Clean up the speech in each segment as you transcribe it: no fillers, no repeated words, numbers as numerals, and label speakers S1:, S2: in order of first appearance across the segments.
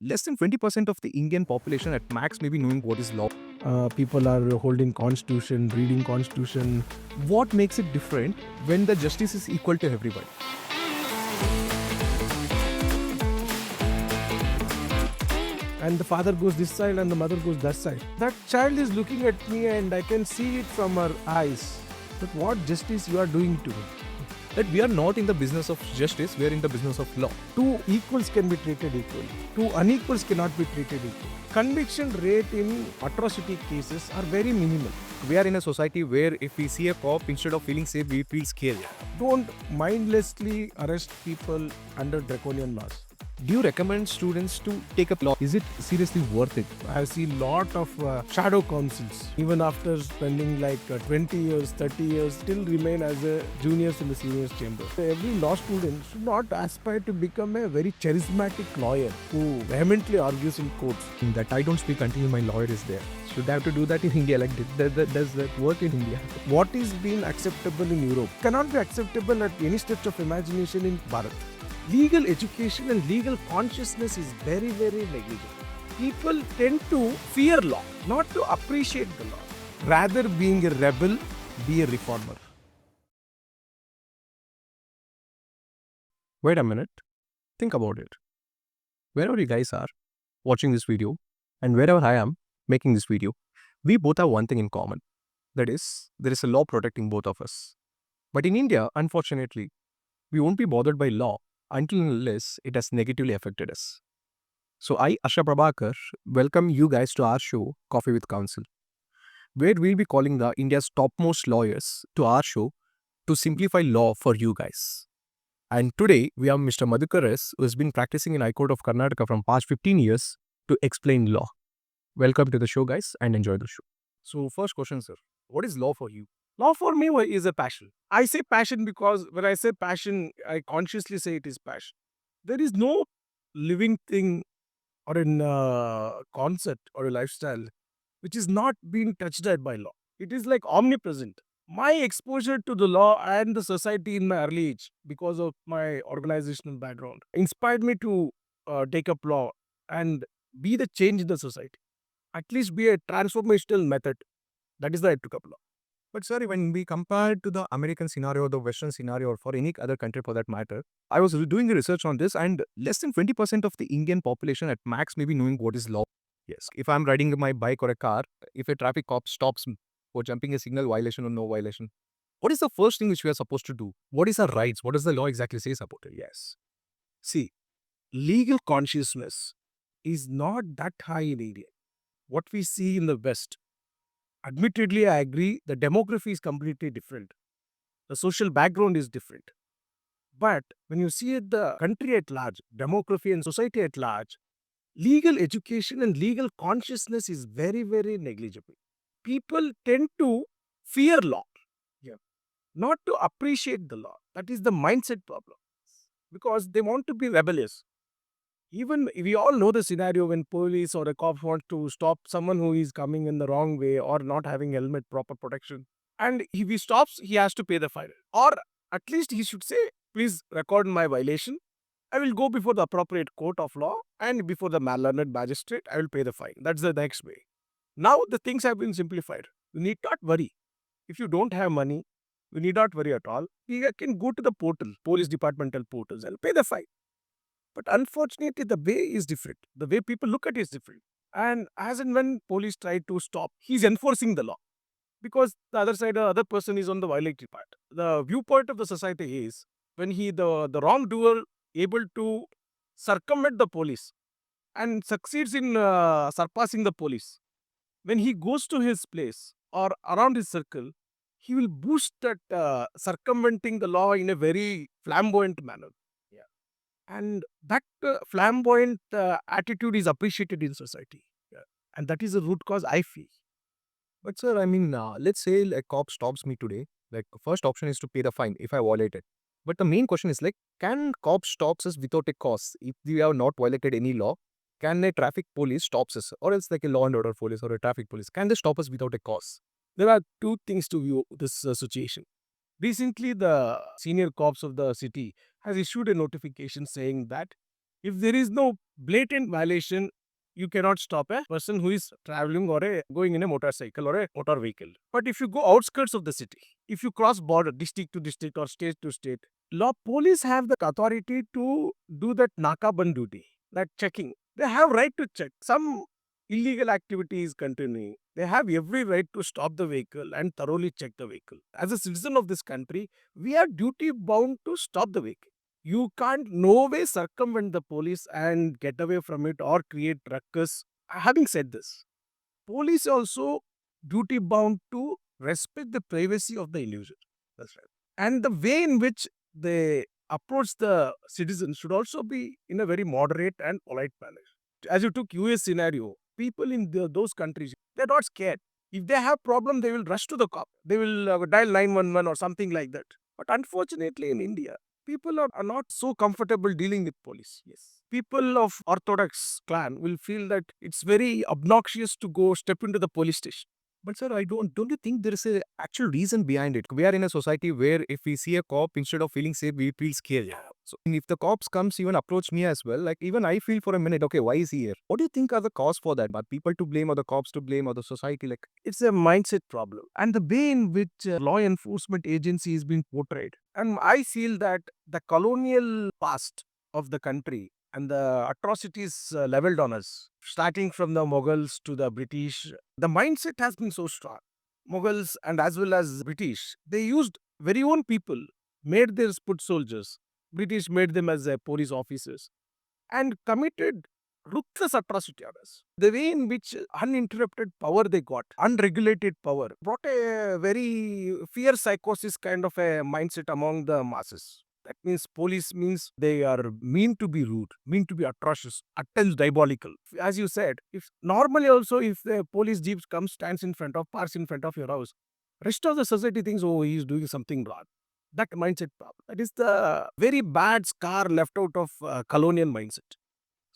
S1: less than 20% of the Indian population at max may be knowing what is law.
S2: People are holding constitution, reading constitution.
S1: What makes it different when the justice is equal to everyone?
S2: And the father goes this side and the mother goes that side. That child is looking at me and I can see it from her eyes. But what justice you are doing to me?
S1: That we are not in the business of justice, we are in the business of law.
S2: Two equals can be treated equally. Two unequals cannot be treated equally. Conviction rate in atrocity cases are very minimal.
S1: We are in a society where if we see a cop, instead of feeling safe, we feel scared.
S2: Don't mindlessly arrest people under draconian laws.
S1: Do you recommend students to take up law? Is it seriously worth it?
S2: I see lot of shadow counsels. Even after spending like 20 years, 30 years, still remain as a juniors in the seniors chamber. Every law student should not aspire to become a very charismatic lawyer who vehemently argues in courts.
S1: That I don't speak until my lawyer is there. Should I have to do that in India? Like, does that work in India?
S2: What is being acceptable in Europe cannot be acceptable at any stretch of imagination in Bharat. Legal education and legal consciousness is very, very negligible. People tend to fear law, not to appreciate the law. Rather, being a rebel, be a reformer.
S1: Wait a minute. Think about it. Wherever you guys are watching this video and wherever I am making this video, we both have one thing in common. That is, there is a law protecting both of us. But in India, unfortunately, we won't be bothered by law until and unless it has negatively affected us. So I, Asha Prabhakar, welcome you guys to our show, Coffee with Counsel, where we'll be calling the India's topmost lawyers to our show to simplify law for you guys. And today, we have Mr. Madhukar S, who has been practicing in High Court of Karnataka from past 15 years to explain law. Welcome to the show, guys, and enjoy the show. So first question, sir. What is law for you?
S2: Law for me is a passion. I say passion because when I say passion, I consciously say it is passion. There is no living thing or a concept or a lifestyle which is not being touched at by law. It is like omnipresent. My exposure to the law and the society in my early age, because of my organizational background, inspired me to take up law and be the change in the society. At least be a transformational method. That is why I took up law.
S1: But sorry, when we compare to the American scenario, the Western scenario, or for any other country for that matter, I was doing the research on this and less than 20% of the Indian population at max may be knowing what is law. Yes, if I'm riding my bike or a car, if a traffic cop stops me for jumping a signal violation or no violation, what is the first thing which we are supposed to do? What is our rights? What does the law exactly say about it?
S2: Yes. See, legal consciousness is not that high in India. What we see in the West, admittedly, I agree, the demography is completely different. The social background is different. But when you see it, the country at large, demography and society at large, legal education and legal consciousness is very, very negligible. People tend to fear law, not to appreciate the law. That is the mindset problem. Because they want to be rebellious. Even we all know the scenario when police or a cop want to stop someone who is coming in the wrong way or not having helmet proper protection. And if he stops, he has to pay the fine. Or at least he should say, please record my violation. I will go before the appropriate court of law and before the learned magistrate, I will pay the fine. That's the next way. Now the things have been simplified. You need not worry. If you don't have money, you need not worry at all. You can go to the portal, police departmental portals, and pay the fine. But unfortunately, the way is different. The way people look at it is different. And as and when police try to stop, he's enforcing the law. Because the other side, the other person is on the violatory part. The viewpoint of the society is when the wrongdoer able to circumvent the police and succeeds in surpassing the police. When he goes to his place or around his circle, he will boost that circumventing the law in a very flamboyant manner. And that flamboyant attitude is appreciated in society. And that is the root cause I feel.
S1: But sir, I mean, let's say a cop stops me today. Like, first option is to pay the fine if I violate it. But the main question is like, can cop stops us without a cause? If we have not violated any law, can a traffic police stops us? Or else like a law and order police or a traffic police, can they stop us without a cause?
S2: There are two things to view this situation. Recently, the senior cops of the city has issued a notification saying that If there is no blatant violation, you cannot stop a person who is traveling or going in a motorcycle or a motor vehicle. But if you go outskirts of the city, if you cross border, district to district or state to state, law police have the authority to do that nakaband duty, that checking. They have right to check. Some illegal activity is continuing. They have every right to stop the vehicle and thoroughly check the vehicle. As a citizen of this country, we are duty bound to stop the vehicle. You can't no way circumvent the police and get away from it or create ruckus. Having said this, police also duty bound to respect the privacy of the individual. That's right. And the way in which they approach the citizens should also be in a very moderate and polite manner. As you took US scenario, people in those countries, they're not scared. If they have problem, they will rush to the cop. They will dial 911 or something like that. But unfortunately in India, people are not so comfortable dealing with police. Yes. People of Orthodox clan will feel that it's very obnoxious to go step into the police station.
S1: But sir, don't you think there is a actual reason behind it? We are in a society where if we see a cop, instead of feeling safe, we feel scared. Yeah. So and if the cops comes even approach me as well, like even I feel for a minute, okay, why is he here? What do you think are the cause for that? Are people to blame or the cops to blame or the society? Like
S2: It's a mindset problem. And the way in which law enforcement agency is being portrayed. And I feel that the colonial past of the country and the atrocities leveled on us, starting from the Mughals to the British, the mindset has been so strong. Mughals and as well as British, they used very own people, made their foot soldiers. British made them as police officers and committed ruthless atrocity on us. The way in which uninterrupted power they got, unregulated power, brought a very fear psychosis kind of a mindset among the masses. That means police means they are mean to be rude, mean to be atrocious, at times diabolical. As you said, if normally also if the police jeep comes, stands in front of, parks in front of your house, rest of the society thinks, oh, he is doing something wrong. That mindset problem. That is the very bad scar left out of colonial mindset.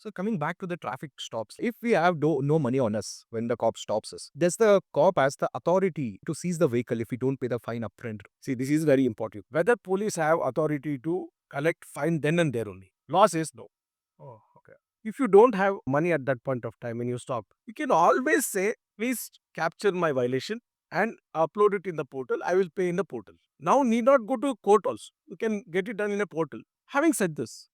S1: so coming back to the traffic stops, if we have no money on us when the cop stops us, does the cop has the authority to seize the vehicle if we don't pay the fine upfront?
S2: See, this is very important. Whether police have authority to collect fine then and there only. Law says no.
S1: Oh, okay.
S2: If you don't have money at that point of time when you stop, you can always say, please capture my violation and upload it in the portal. I will pay in the portal. Now need not go to court also. You can get it done in a portal. Having said this,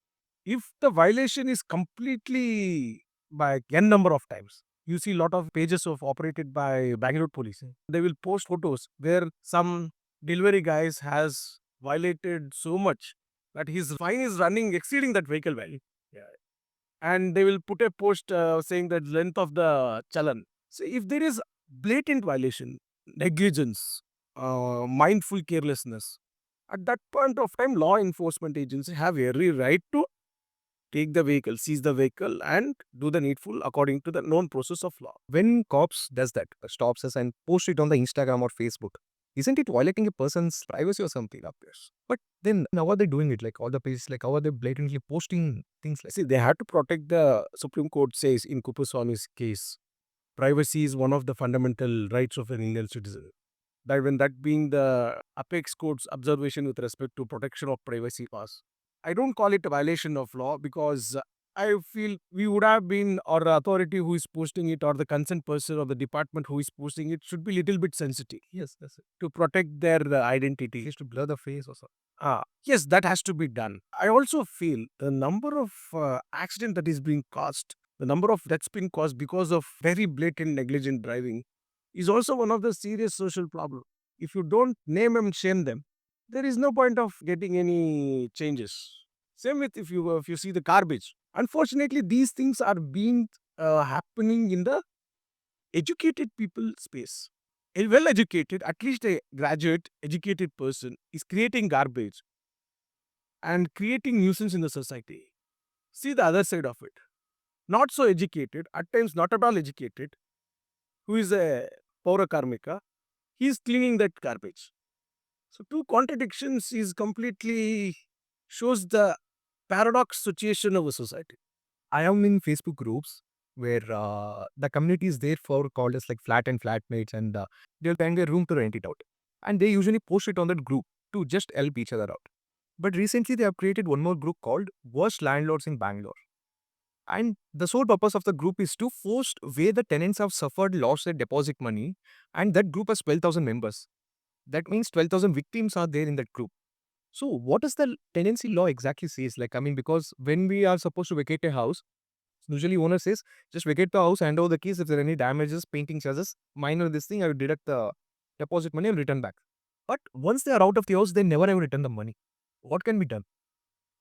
S2: if the violation is completely by n number of times, you see a lot of pages of operated by Bangalore police. They will post photos where some delivery guys has violated so much that his fine is running exceeding that vehicle value. Yeah. And they will put a post saying that length of the challan. So if there is blatant violation, negligence, mindful carelessness, at that point of time, law enforcement agencies have every right to take the vehicle, seize the vehicle, and do the needful according to the known process of law.
S1: When cops does that, stops us and post it on the Instagram or Facebook, isn't it violating a person's privacy or something up there? But then how are they doing it? Like all the pages, like how are they blatantly posting things like
S2: See, they have to protect the Supreme Court says in Kupuswami's case, privacy is one of the fundamental rights of an Indian citizen. That when that being the apex court's observation with respect to protection of privacy laws. I don't call it a violation of law because I feel we would have been, or the authority who is posting it, or the concerned person or the department who is posting it should be little bit sensitive.
S1: Yes, that's it.
S2: To protect their identity.
S1: Just to blur the face or something.
S2: Yes, that has to be done. I also feel the number of accident that is being caused, the number of deaths being caused because of very blatant negligent driving is also one of the serious social problems. If you don't name and shame them, there is no point of getting any changes. Same with if you see the garbage. Unfortunately, these things are being happening in the educated people space. A well educated, at least a graduate, educated person is creating garbage and creating nuisance in the society. See the other side of it. Not so educated, at times not at all educated, who is a Paura Karmika, he is cleaning that garbage. So two contradictions is completely shows the paradox situation of a society.
S1: I am in Facebook groups where the community is there for called as like flat and flatmates and they'll find their room to rent it out. And they usually post it on that group to just help each other out. But recently they have created one more group called Worst Landlords in Bangalore. And the sole purpose of the group is to force where the tenants have suffered, lost their deposit money, and that group has 12,000 members. That means 12,000 victims are there in that group. So what does the tenancy law exactly says? Like, I mean, because when we are supposed to vacate a house, usually owner says, just vacate the house, hand over the keys. If there are any damages, painting charges, minor this thing, I will deduct the deposit money and return back. But once they are out of the house, they never ever return the money. What can be done?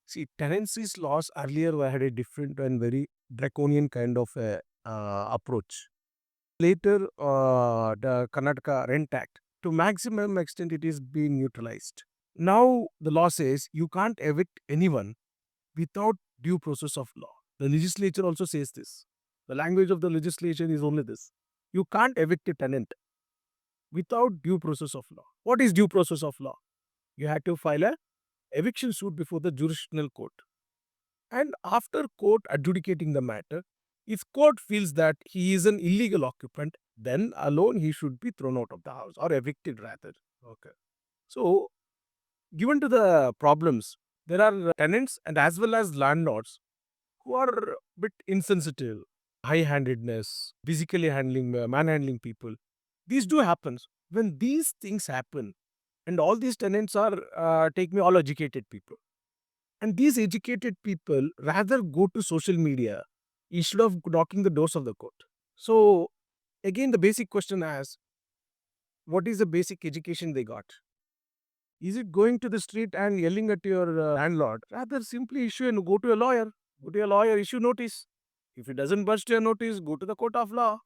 S2: See, tenancies laws earlier had a different and very draconian kind of approach. Later, the Karnataka Rent Act, to maximum extent, it is being neutralized. Now, the law says you can't evict anyone without due process of law. The legislature also says this. The language of the legislation is only this. You can't evict a tenant without due process of law. What is due process of law? You had to file a eviction suit before the jurisdictional court. And after court adjudicating the matter, if court feels that he is an illegal occupant, then alone he should be thrown out of the house or evicted rather. Okay. So, given to the problems, there are tenants and as well as landlords who are a bit insensitive, high-handedness, physically handling, manhandling people. These do happens. When these things happen, and all these tenants are, take me all educated people. And these educated people rather go to social media instead of knocking the doors of the court. So, again, the basic question is, what is the basic education they got? Is it going to the street and yelling at your landlord? Rather, simply issue and go to a lawyer. Go to a lawyer, issue notice. If it doesn't burst your notice, go to the court of law.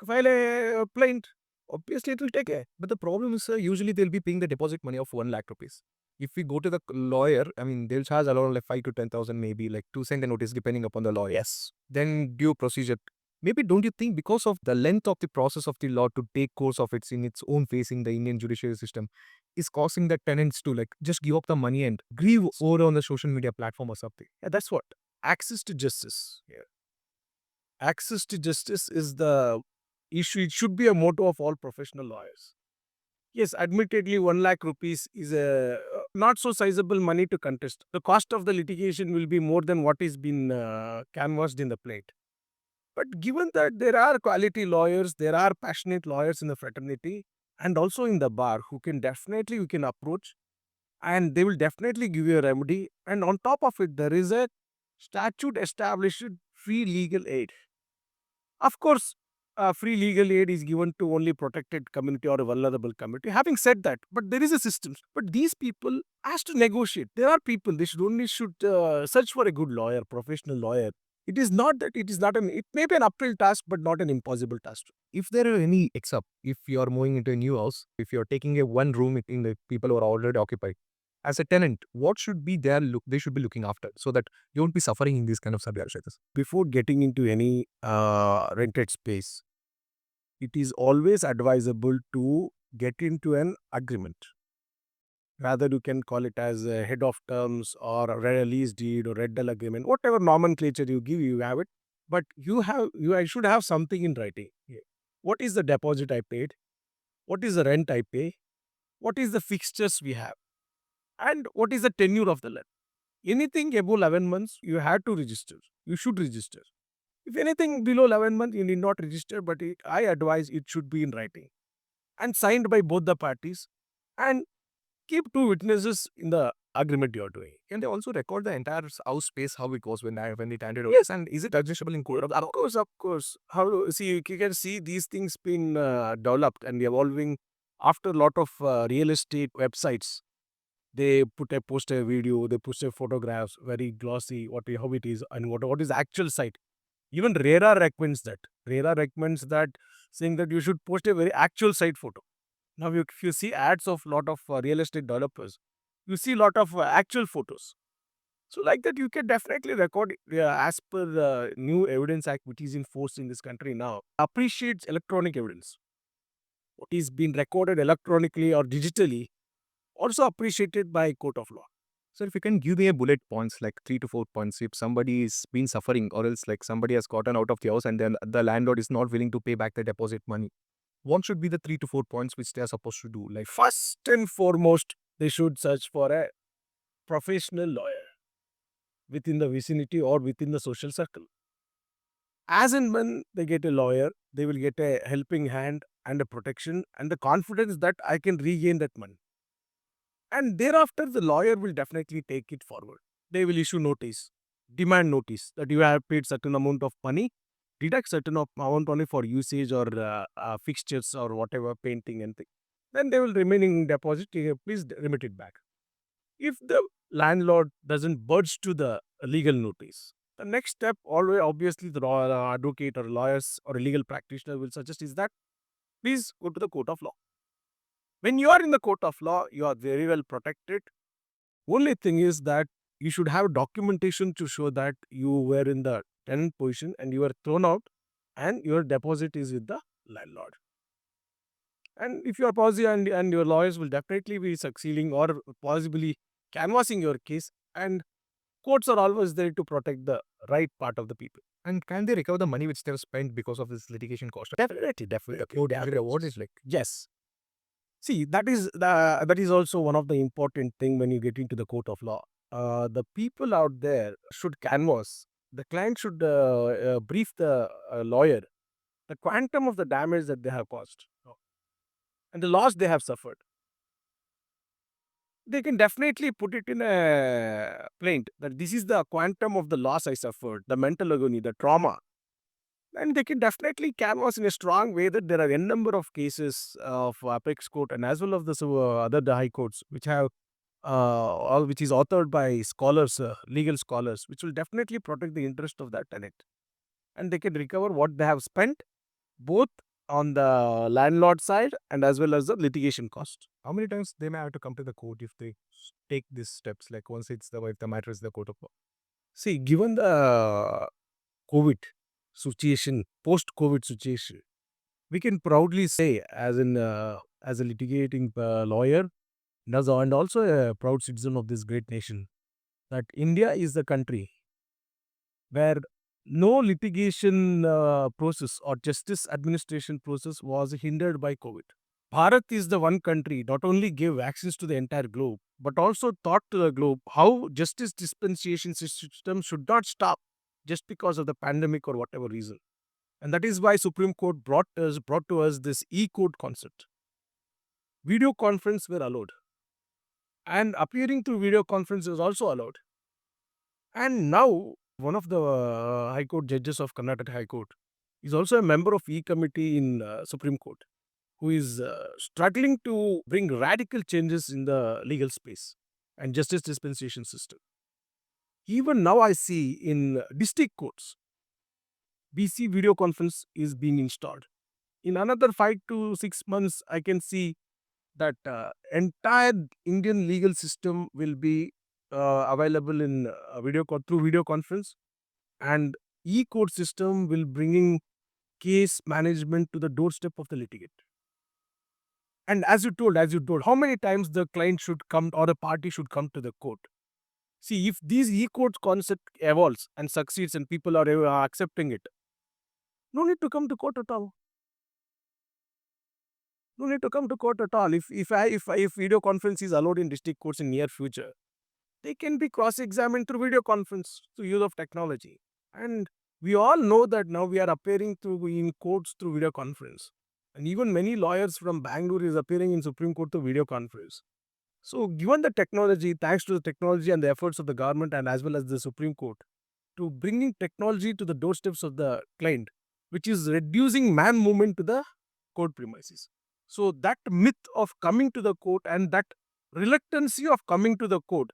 S2: File a plaint. Obviously, it will take a. But the problem is, usually they'll be paying the deposit money of 1 lakh rupees. If we go to the lawyer, I mean, they'll charge around like 5 to 10,000, maybe like to send a notice, depending upon the lawyer. Yes. Then due procedure. Maybe don't you think because of the length of the process of the law to take course of its in its own face in the Indian judiciary system is causing the tenants to like just give up the money and grieve over on the social media platform or something? Yeah, that's what. Access to justice. Yeah. Access to justice is the issue. It should be a motto of all professional lawyers. Yes, admittedly, 1 lakh rupees is a not so sizable money to contest. The cost of the litigation will be more than what is been canvassed in the plate. But given that there are quality lawyers, there are passionate lawyers in the fraternity and also in the bar who can definitely you can approach and they will definitely give you a remedy. And on top of it, there is a statute established free legal aid. Of course, free legal aid is given to only protected community or a vulnerable community. Having said that, but there is a system. But these people has to negotiate. There are people they should only should search for a good lawyer, professional lawyer. It is not that it is not an. It may be an uphill task, but not an impossible task. If there are any except if you are moving into a new house, if you are taking a one room in the people who are already occupied, as a tenant, what should be their look? They should be looking after so that you won't be suffering in these kind of subjects. Before getting into any rented space, it is always advisable to get into an agreement. Rather, you can call it as a head of terms or a release deed or rental agreement, whatever nomenclature you give, you have it. But I should have something in writing. Yeah. What is the deposit I paid? What is the rent I pay? What is the fixtures we have? And what is the tenure of the loan? Anything above 11 months, you have to register. You should register. If anything below 11 months, you need not register, but I advise it should be in writing and signed by both the parties and keep two witnesses in the agreement you are doing. Can they also record the entire house space, how it was when it handed over? Yes, and is it adjustable in court? Of course, of course. How see you can see these things been developed and evolving after a lot of real estate websites. They post a video, they post a photographs, very glossy, how it is, and what is the actual site. Even RERA recommends that. RERA recommends that, saying that you should post a very actual site photo. Now, if you see ads of lot of real estate developers, you see lot of actual photos. So, like that, you can definitely record as per the new Evidence Act, which is in force in this country now, appreciates electronic evidence. What is being recorded electronically or digitally also appreciated by court of law. So if you can give me a bullet points, like 3 to 4 points, if somebody is been suffering or else like somebody has gotten out of the house and then the landlord is not willing to pay back the deposit money, what should be the 3 to 4 points which they are supposed to do? Like first and foremost, they should search for a professional lawyer within the vicinity or within the social circle. As and when they get a lawyer, they will get a helping hand and a protection and the confidence that I can regain that money. And thereafter, the lawyer will definitely take it forward. They will issue notice, demand notice that you have paid certain amount of money, deduct certain amount only for usage or fixtures or whatever, painting and thing. Then they will remaining deposit, please remit it back. If the landlord doesn't budge to the legal notice, the next step, always obviously the advocate or lawyers or a legal practitioner will suggest is that please go to the court of law. When you are in the court of law, you are very well protected. Only thing is that you should have documentation to show that you were in the tenant position and you were thrown out and your deposit is with the landlord. And if you are positive and your lawyers will definitely be succeeding or possibly canvassing your case, and courts are always there to protect the right part of the people.
S1: And can they recover the money which they have spent because of this litigation cost?
S2: Definitely.
S1: The code reward is like,
S2: Yes. See, that is also one of the important thing when you get into the court of law. The people out there should canvass. The client should brief the lawyer the quantum of the damage that they have caused and the loss they have suffered. They can definitely put it in a plaint that this is the quantum of the loss I suffered, the mental agony, the trauma. And they can definitely canvass in a strong way that there are a number of cases of apex court and as well as the other high courts which have all which is authored by scholars, legal scholars, which will definitely protect the interest of that tenant. And they can recover what they have spent both on the landlord side and as well as the litigation cost.
S1: how many times they may have to come to the court if they take these steps? Like once it's if the matter is the court of law.
S2: See, given the COVID situation, post-COVID situation, we can proudly say, as a litigating lawyer, and also a proud citizen of this great nation, that India is the country where no litigation process or justice administration process was hindered by COVID. Bharat is the one country not only gave vaccines to the entire globe, but also taught to the globe how justice dispensation system should not stop just because of the pandemic or whatever reason. And that is why Supreme Court brought to us this e-court concept. Video conference were allowed. And appearing through video conference is also allowed. And now, one of the High Court judges of Karnataka High Court is also a member of E-Committee in Supreme Court, who is struggling to bring radical changes in the legal space and justice dispensation system. Even now, I see in district courts, BC video conference is being installed. In another 5 to 6 months, I can see that entire Indian legal system will be available in through video conference, and e-court system will bringing case management to the doorstep of the litigant. And as you told, how many times the client should come or the party should come to the court? See, if these e-court concept evolves and succeeds and people are accepting it, no need to come to court at all. No need to come to court at all. If video conference is allowed in district courts in near future, they can be cross-examined through video conference through use of technology. And we all know that now we are appearing in courts through video conference. And even many lawyers from Bangalore is appearing in Supreme Court through video conference. So given the technology, thanks to the technology and the efforts of the government and as well as the Supreme Court, to bringing technology to the doorsteps of the client, which is reducing man movement to the court premises. So that myth of coming to the court and that reluctancy of coming to the court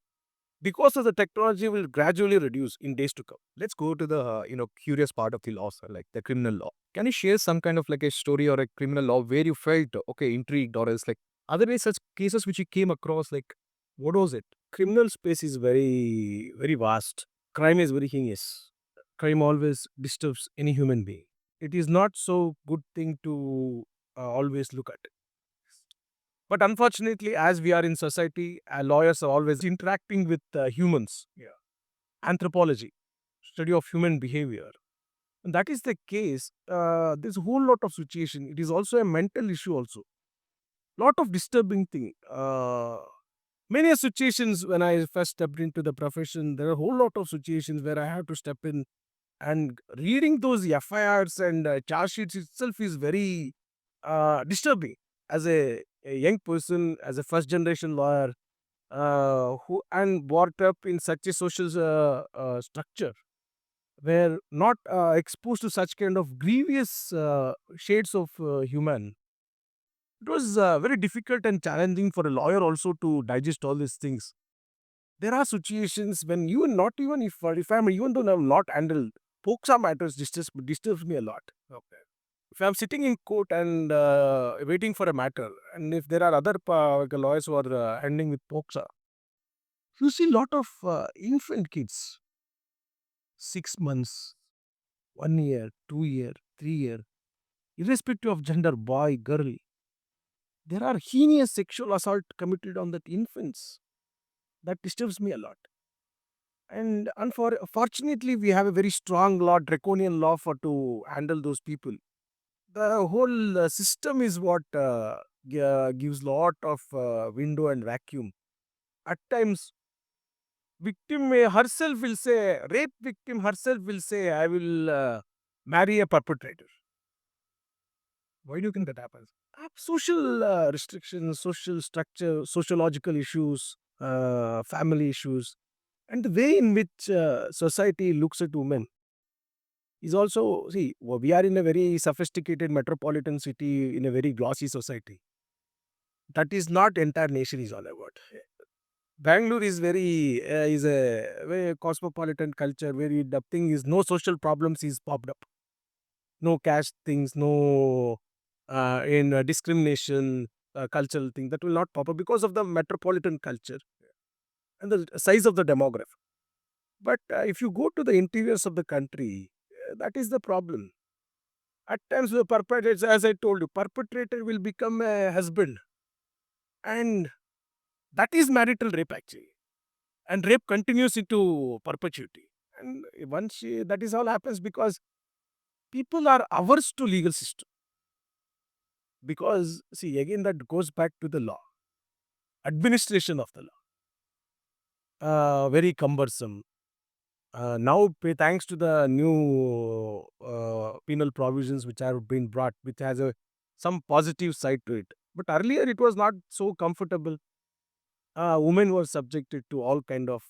S2: because of the technology will gradually reduce in days to come.
S1: Let's go to the curious part of the law, sir, like the criminal law. Can you share some kind of like a story or a criminal law where you felt okay intrigued or else like otherwise such cases which you came across, like what was it?
S2: Criminal space is very, very vast. Crime is very heinous. Crime always disturbs any human being. It is not so good thing to always look at. But unfortunately, as we are in society, lawyers are always interacting with humans. Yeah. Anthropology, study of human behavior. And that is the case. There's a whole lot of situation. It is also a mental issue also. Lot of disturbing thing. Many situations when I first stepped into the profession, there are a whole lot of situations where I have to step in And reading those FIRs and charge sheets itself is very disturbing. As a young person, as a first generation lawyer, who and brought up in such a social structure, were not exposed to such kind of grievous shades of human. It was very difficult and challenging for a lawyer also to digest all these things. There are situations when even not even if I'm even though I'm not handled, POXA matters disturbs me a lot. Okay. If I'm sitting in court and waiting for a matter, and if there are other lawyers who are handling with POXA, you see a lot of infant kids, 6 months, 1 year, 2 year, 3 year, irrespective of gender, boy, girl. There are heinous sexual assault committed on that infants. That disturbs me a lot. And unfortunately, we have a very strong law, draconian law for to handle those people. The whole system is what gives lot of window and vacuum. At times, victim herself will say, rape victim herself will say, I will marry a perpetrator. Why do you think that happens? Social restrictions, social structure, sociological issues, family issues, and the way in which society looks at women is also, see, we are in a very sophisticated metropolitan city in a very glossy society. That is not entire nation is all about. Bangalore is is a very cosmopolitan culture where the thing is no social problems is popped up, no caste things, no in discrimination, cultural thing that will not pop up because of the metropolitan culture and the size of the demography. But if you go to the interiors of the country, that is the problem. At times, the perpetrators, as I told you, perpetrator will become a husband, and that is marital rape actually, and rape continues into perpetuity. And that is all happens because people are averse to legal system. Because see again that goes back to the law, administration of the law, very cumbersome. Now, thanks to the new penal provisions which have been brought, which has some positive side to it. But earlier it was not so comfortable. Women were subjected to all kind of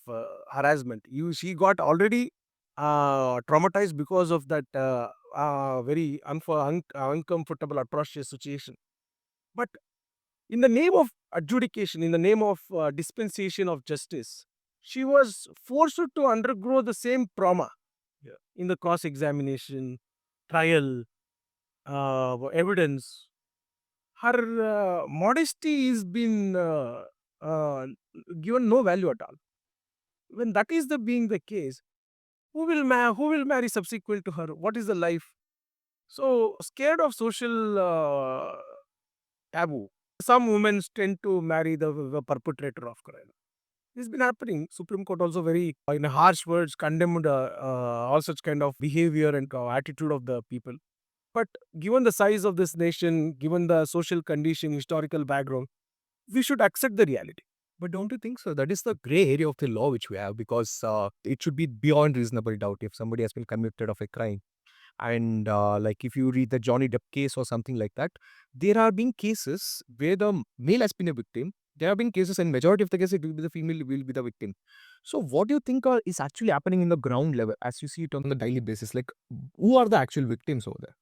S2: harassment. She got already traumatized because of that very uncomfortable, atrocious situation. But in the name of adjudication, in the name of dispensation of justice, she was forced to undergo the same trauma. Yeah. In the cross examination, trial, evidence. Her modesty is been uh, given no value at all. When that is the being the case, who will marry subsequent to her? What is the life? So scared of social taboo. Some women tend to marry the perpetrator of crime. This has been happening. Supreme Court also very, in harsh words, condemned all such kind of behavior and attitude of the people. But given the size of this nation, given the social condition, historical background, we should accept the reality.
S1: But don't you think so? That is the gray area of the law which we have because it should be beyond reasonable doubt if somebody has been convicted of a crime. And like if you read the Johnny Depp case or something like that, there are being cases where the male has been a victim. There have been cases, and majority of the cases, it will be the female will be the victim. So, what do you think is actually happening in the ground level as you see it on the daily basis? Like, who are the actual victims over there?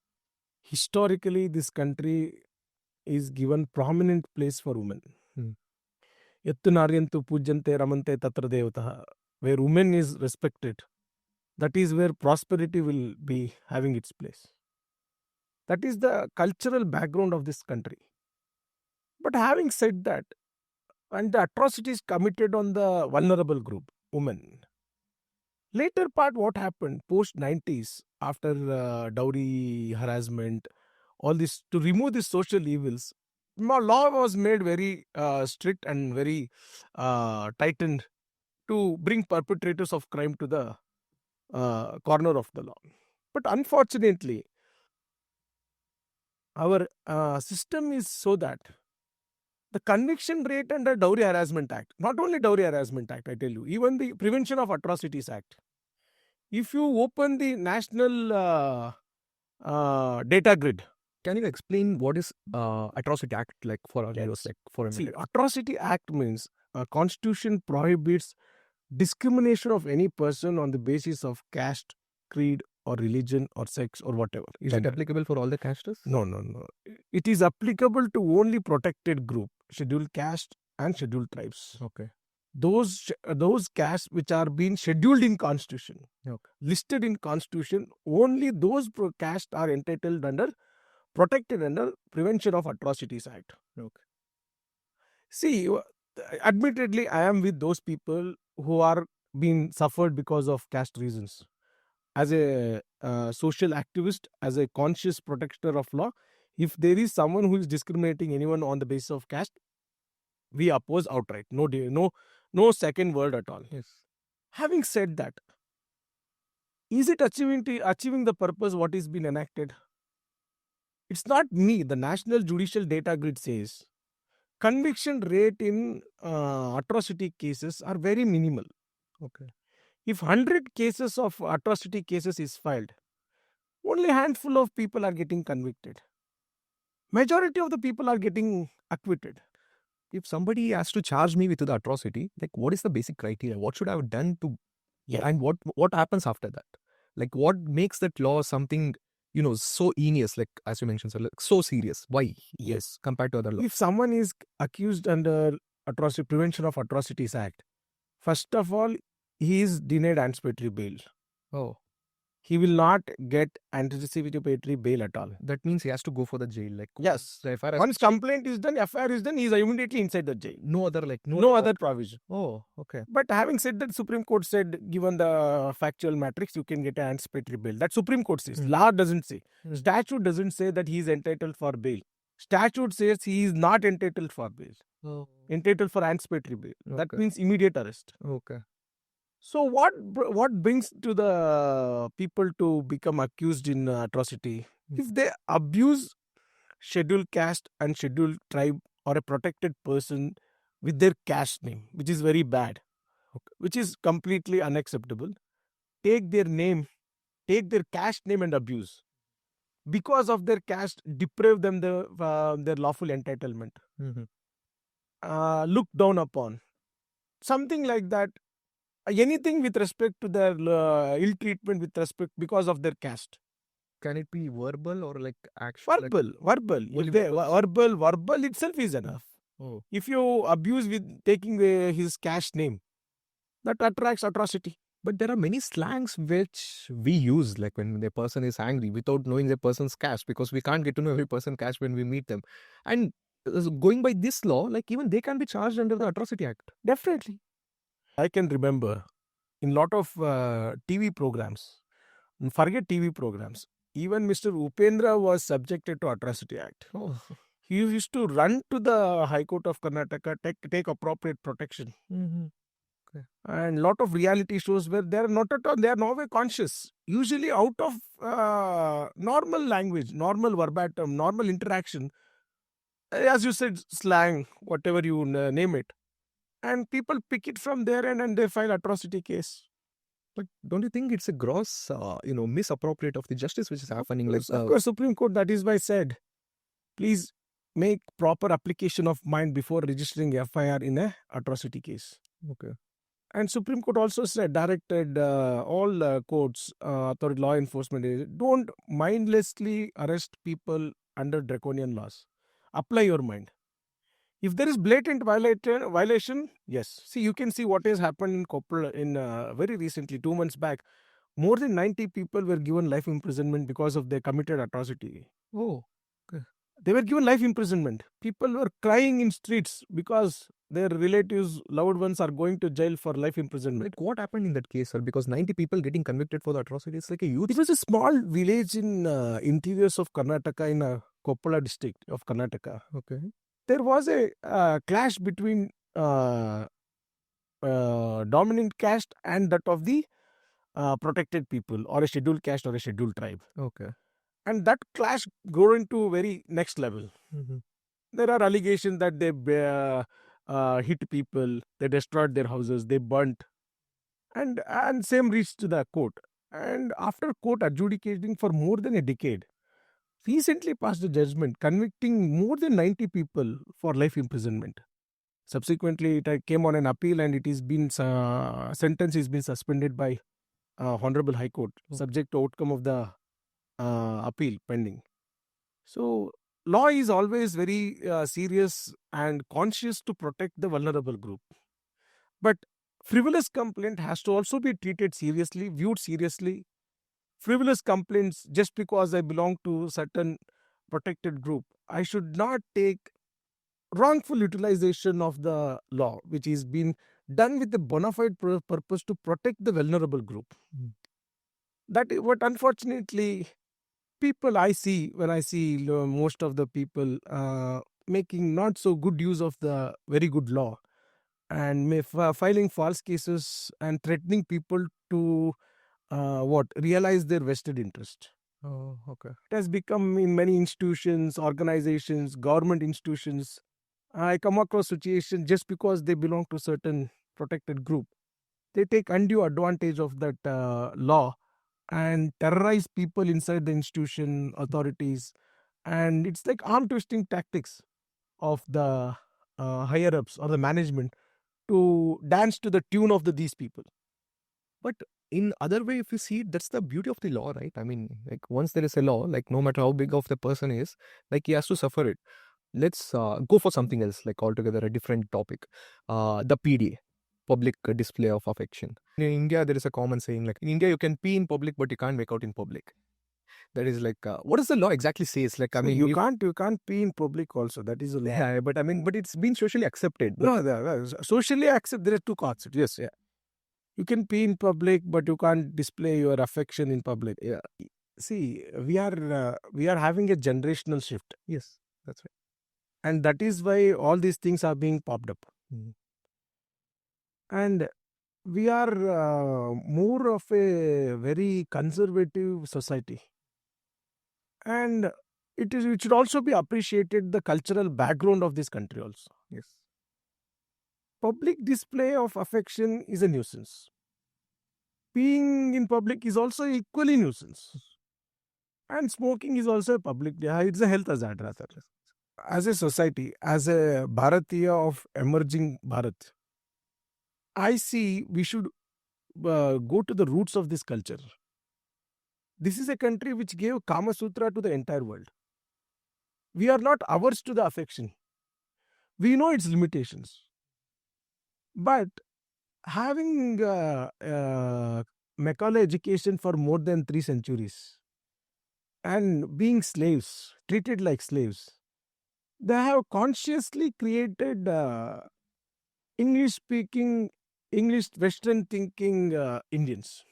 S2: Historically, this country is given prominent place for women.
S1: Hmm.
S2: Yattu naryantu pujyante ramante tatra devataha. Where women is respected, that is where prosperity will be having its place. That is the cultural background of this country. But having said that, and the atrocities committed on the vulnerable group, women. Later part, what happened post 90s after dowry harassment, all this to remove these social evils, law was made very strict and very tightened to bring perpetrators of crime to the corner of the law. But unfortunately, our system is so that the conviction rate under Dowry Harassment Act, not only Dowry Harassment Act, I tell you, even the Prevention of Atrocities Act If you open the national data grid,
S1: Can you explain what is Atrocity Act like for our viewers,
S2: yes.
S1: like for a
S2: See,
S1: minute?
S2: Atrocity Act means a constitution prohibits discrimination of any person on the basis of caste, creed, or religion, or sex, or whatever.
S1: Is it
S2: Gender.
S1: applicable for all the castes?
S2: No, no, no. It is applicable to only protected group, scheduled caste and scheduled tribes.
S1: Okay.
S2: Those castes which are being scheduled in constitution,
S1: Okay.
S2: listed in constitution, only those castes are entitled under, protected under Prevention of Atrocities Act.
S1: Okay.
S2: See, admittedly, I am with those people who are being suffered because of caste reasons. As a social activist, as a conscious protector of law, if there is someone who is discriminating anyone on the basis of caste, we oppose outright. No second word at all.
S1: Yes.
S2: Having said that, is it achieving the purpose what is being enacted? It's not me. The National Judicial Data Grid says conviction rate in atrocity cases are very minimal.
S1: Okay.
S2: If 100 cases of atrocity cases is filed, only a handful of people are getting convicted. Majority of the people are getting acquitted.
S1: If somebody has to charge me with the atrocity, like what is the basic criteria? What should I have done to, and what happens after that? Like what makes that law something, so heinous, like as you mentioned, sir, like so serious? Why?
S2: Yes.
S1: Compared to other laws.
S2: If someone is accused under Prevention of Atrocities Act, first of all, he is denied anticipatory bail.
S1: Oh,
S2: He will not get anticipatory bail at all.
S1: that means he has to go for the jail. Like
S2: Yes.
S1: the FIR
S2: Once complaint is done, FIR is done, he is immediately inside the jail.
S1: no other like
S2: No other provision.
S1: Oh, okay.
S2: But having said that, Supreme Court said, given the factual matrix, you can get an anticipatory bail. That Supreme Court says. Law doesn't say. Statute doesn't say that he is entitled for bail. Statute says he is not entitled for bail.
S1: Oh,
S2: Entitled for anticipatory bail. That
S1: Okay.
S2: means immediate arrest.
S1: okay.
S2: So what brings to the people to become accused in atrocity? If they abuse scheduled caste and scheduled tribe or a protected person with their caste name, which is very bad, which is completely unacceptable, take their name, take their caste name and abuse. Because of their caste, deprive them their lawful entitlement. Look down upon. Something like that. Anything with respect to their ill treatment with respect because of their caste.
S1: Can it be verbal or like actual?
S2: Verbal.
S1: Only
S2: If they, verbal itself is enough.
S1: Oh.
S2: If you abuse with taking his caste name, that attracts atrocity.
S1: But there are many slangs which we use, like when the person is angry, without knowing the person's caste, because we can't get to know every person's caste when we meet them. And going by this law, like even they can be charged under the Atrocity Act.
S2: Definitely. I can remember in lot of TV programs, forget TV programs, even Mr. Upendra was subjected to Atrocity Act.
S1: Oh.
S2: He used to run to the High Court of Karnataka, take appropriate protection.
S1: Okay.
S2: And lot of reality shows where they are not at all, they are no way conscious. Usually out of normal language, normal verbatim, normal interaction, as you said, slang, whatever you name it. And people pick it from there and they file atrocity case.
S1: But don't you think it's a gross, misappropriate of the justice which is happening? Like,
S2: Of course, Supreme Court, that is why said, please make proper application of mind before registering FIR in a atrocity case.
S1: Okay.
S2: And Supreme Court also said, directed all courts, authority, law enforcement, don't mindlessly arrest people under draconian laws. Apply your mind. If there is blatant violation, yes. See, you can see what has happened in Koppal in very recently, 2 months back. More than 90 people were given life imprisonment because of their committed atrocity.
S1: Oh.
S2: They were given life imprisonment. People were crying in streets because their relatives, loved ones are going to jail for life imprisonment.
S1: Like what happened in that case, sir? Because 90 people getting convicted for the atrocity, it's like a huge.
S2: It was a small village in interiors of Karnataka in Koppala district of Karnataka.
S1: Okay.
S2: There was a clash between dominant caste and that of the protected people or a scheduled caste or a scheduled tribe.
S1: Okay.
S2: And that clash grew into very next level. There are allegations that they hit people, they destroyed their houses, they burnt, and same reached to the court. And after court adjudicating for more than a decade, recently passed a judgment convicting more than 90 people for life imprisonment. Subsequently, it came on an appeal and it is been sentence is been suspended by Honorable High Court, subject to outcome of the appeal pending. So, law is always very serious and conscious to protect the vulnerable group. But frivolous complaint has to also be treated seriously, viewed seriously. Frivolous complaints, just because I belong to certain protected group, I should not take wrongful utilization of the law, which is being done with the bona fide purpose to protect the vulnerable group. That is what, unfortunately, people I see when I see most of the people making not so good use of the very good law and filing false cases and threatening people to realize their vested interest.
S1: Oh, okay.
S2: It has become in many institutions, organizations, government institutions. I come across situations just because they belong to certain protected group. They take undue advantage of that law and terrorize people inside the institution, authorities. And it's like arm twisting tactics of the higher ups or the management to dance to the tune of these people.
S1: But in other way, if you see it, that's the beauty of the law, right? I mean, like once there is a law, like no matter how big of the person is, like he has to suffer it. Let's go for something else, like altogether a different topic. The PDA, public display of affection. In India, there is a common saying like in India you can pee in public, but you can't make out in public. That is like what does the law exactly says? Like I mean,
S2: you can't pee in public also. That is a law.
S1: Yeah, but I mean, but it's been socially accepted.
S2: No, socially accept. There are two concepts. Yes, yeah. You can pee in public, but you can't display your affection in public.
S1: Yeah.
S2: See, we are having a generational shift.
S1: Yes, that's right.
S2: And that is why all these things are being popped up. And we are more of a very conservative society. And it should also be appreciated the cultural background of this country also.
S1: Yes.
S2: Public display of affection is a nuisance. Peeing in public is also equally nuisance. And smoking is also a public, it's a health hazard rather. As a society, as a Bharatiya of emerging Bharat, I see we should go to the roots of this culture. This is a country which gave Kama Sutra to the entire world. We are not averse to the affection. We know its limitations. But having Macaulay education for more than 3 centuries and being slaves, treated like slaves, they have consciously created English-speaking, English Western-thinking Indians.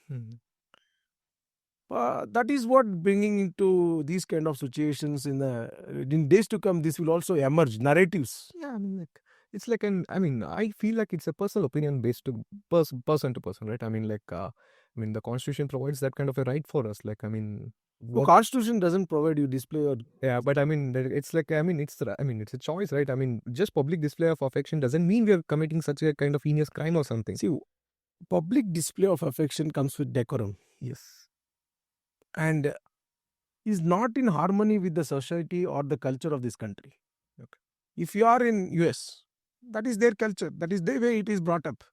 S2: That is what bringing into these kind of situations in days to come. This will also emerge narratives.
S1: Yeah, I mean, like it's like I feel like it's a personal opinion based to person to person, right? I mean, like the Constitution provides that kind of a right for us. Like, I mean,
S2: The Constitution doesn't provide you display or
S1: yeah, but I mean, it's like it's a choice, right? I mean, just public display of affection doesn't mean we are committing such a kind of heinous crime or something.
S2: See, public display of affection comes with decorum.
S1: Yes.
S2: And is not in harmony with the society or the culture of this country.
S1: Okay.
S2: If you are in US, that is their culture. That is the way it is brought up.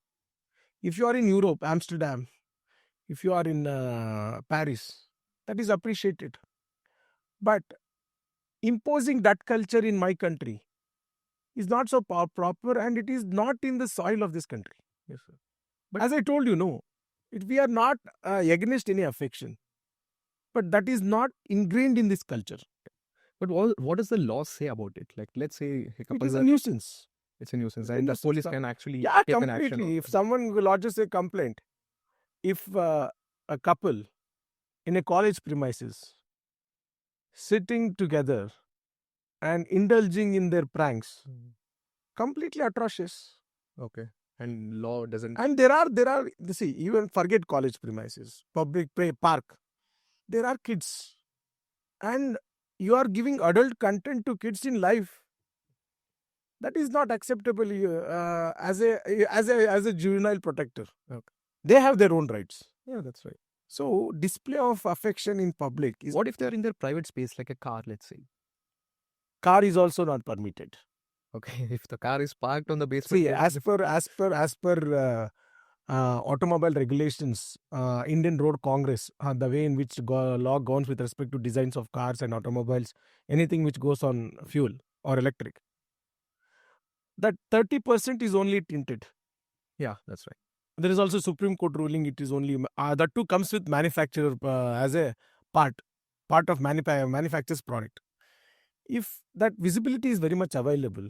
S2: If you are in Europe, Amsterdam, if you are in Paris, that is appreciated. But imposing that culture in my country is not so proper, and it is not in the soil of this country.
S1: Yes, sir.
S2: But as I told you, no, we are not against any affection. But that is not ingrained in this culture.
S1: But what does the law say about it? Like, let's say a couple
S2: it is a nuisance.
S1: It's a nuisance, and the police can actually
S2: take
S1: an
S2: completely.
S1: action.
S2: If someone lodges a complaint, if a couple in a college premises sitting together and indulging in their pranks, completely atrocious.
S1: Okay. And law doesn't.
S2: And there are see, even forget college premises, public park, there are kids, and you are giving adult content to kids in life. That is not acceptable as a juvenile protector.
S1: Okay.
S2: They have their own rights.
S1: Yeah, that's right.
S2: So display of affection in public is
S1: What if they're in their private space, like a car, let's say?
S2: car is also not permitted.
S1: Okay, if the car is parked on the basement,
S2: See,
S1: then
S2: as per automobile regulations, Indian Road Congress, the way in which law governs with respect to designs of cars and automobiles, anything which goes on fuel or electric, that 30% is only tinted.
S1: yeah, that's right.
S2: There is also Supreme Court ruling. It is only that too comes with manufacturer as a part of manufacturer's product. If that visibility is very much available,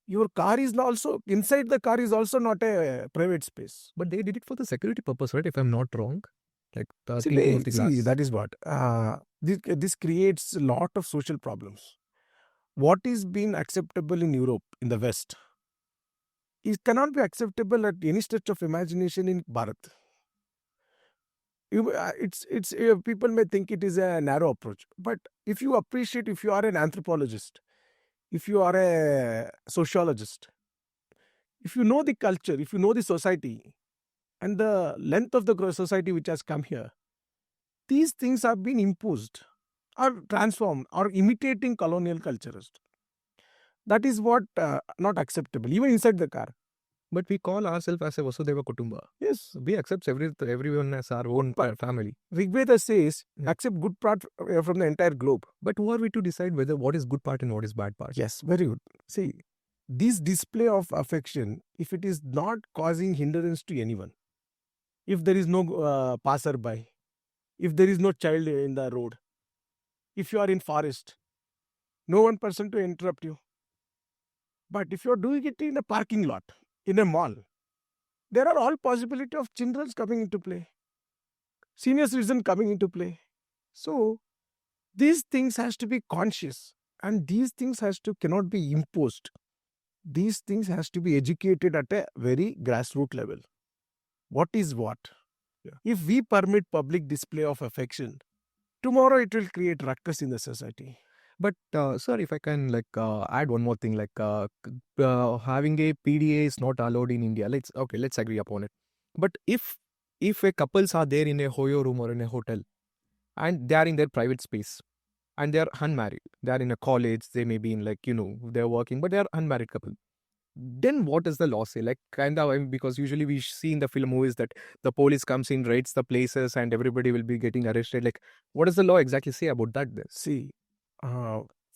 S2: your car is also inside the car is also not a private space.
S1: But they did it for the security purpose, right? If I'm not wrong, like the
S2: See,
S1: tinting of the glass.
S2: that is what this creates a lot of social problems. What is being acceptable in Europe, in the West, it cannot be acceptable at any stretch of imagination in Bharat. People may think it is a narrow approach, but if you appreciate, if you are an anthropologist, if you are a sociologist, if you know the culture, if you know the society and the length of the society which has come here, these things have been imposed or transformed or imitating colonial cultures. That is what not acceptable, even inside the car.
S1: But we call ourselves as a Vasudeva Kutumba.
S2: Yes,
S1: We accept everyone as our own family.
S2: Rigveda says,
S1: Yeah.
S2: accept good part from the entire globe.
S1: But who are we to decide whether what is good part and what is bad part?
S2: Yes, very good. See, this display of affection, if it is not causing hindrance to anyone, if there is no passerby, if there is no child in the road, if you are in forest, no one person to interrupt you. But if you are doing it in a parking lot, in a mall, there are all possibility of children coming into play, senior citizen coming into play. So these things has to be conscious, and these things cannot be imposed. These things has to be educated at a very grassroots level. What is what?
S1: Yeah.
S2: If we permit public display of affection, tomorrow it will create ruckus in the society.
S1: But sir, if I can add one more thing, having a PDA is not allowed in India. Let's agree upon it. But if a couples are there in a OYO room or in a hotel, and they are in their private space, and they are unmarried, they are in a college, they may be in they're working, but they are unmarried couple. Then what does the law say? Because usually we see in the film movies that the police comes in, raids the places, and everybody will be getting arrested. Like, what does the law exactly say about that?
S2: See,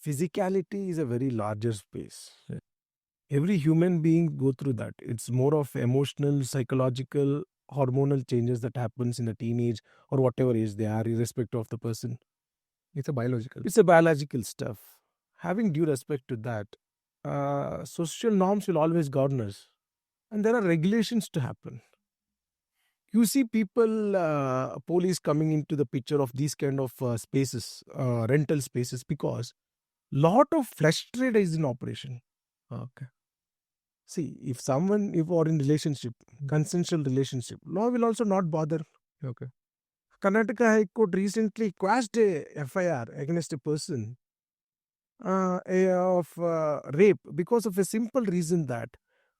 S2: physicality is a very larger space. Every human being go through that. It's more of emotional, psychological, hormonal changes that happens in the teenage or whatever age they are, irrespective of the person.
S1: It's a biological.
S2: It's a biological stuff. Having due respect to that, social norms will always govern us, and there are regulations to happen. You see people, police coming into the picture of these kind of spaces, rental spaces, because lot of flesh trade is in operation.
S1: Okay.
S2: See, if you are in relationship, consensual relationship, law will also not bother.
S1: Okay.
S2: Karnataka High Court recently quashed a FIR against a person of rape because of a simple reason that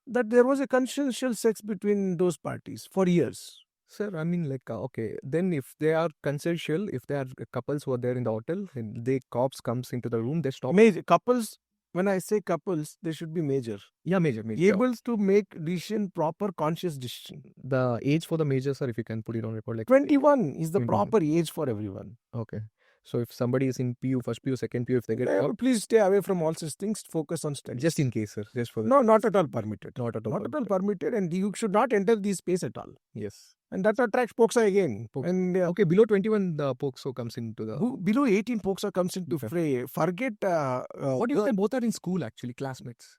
S2: there was a consensual sex between those parties for years.
S1: Sir, I mean, okay, then if they are consensual, if they are couples who are there in the hotel, and the cops comes into the room, they stop.
S2: Major couples, when I say couples, they should be major.
S1: Yeah, major.
S2: Able to make decision, proper conscious decision.
S1: The age for the major, sir, if you can put it on record, like
S2: 21 is the
S1: 21.
S2: proper age for everyone.
S1: Okay. So if somebody is in PU, first PU, second PU, if they get caught,
S2: Please stay away from all such things. Focus on studies.
S1: just in case, sir, just for
S2: No, not at all permitted.
S1: not at all.
S2: Not at all permitted, and you should not enter this space at all.
S1: Yes.
S2: And that attracts POXO again. And
S1: Okay, below 21, the POXO comes into the.
S2: below 18, POXO comes into
S1: Okay.
S2: fray. Forget.
S1: What if they both are in school, actually, classmates?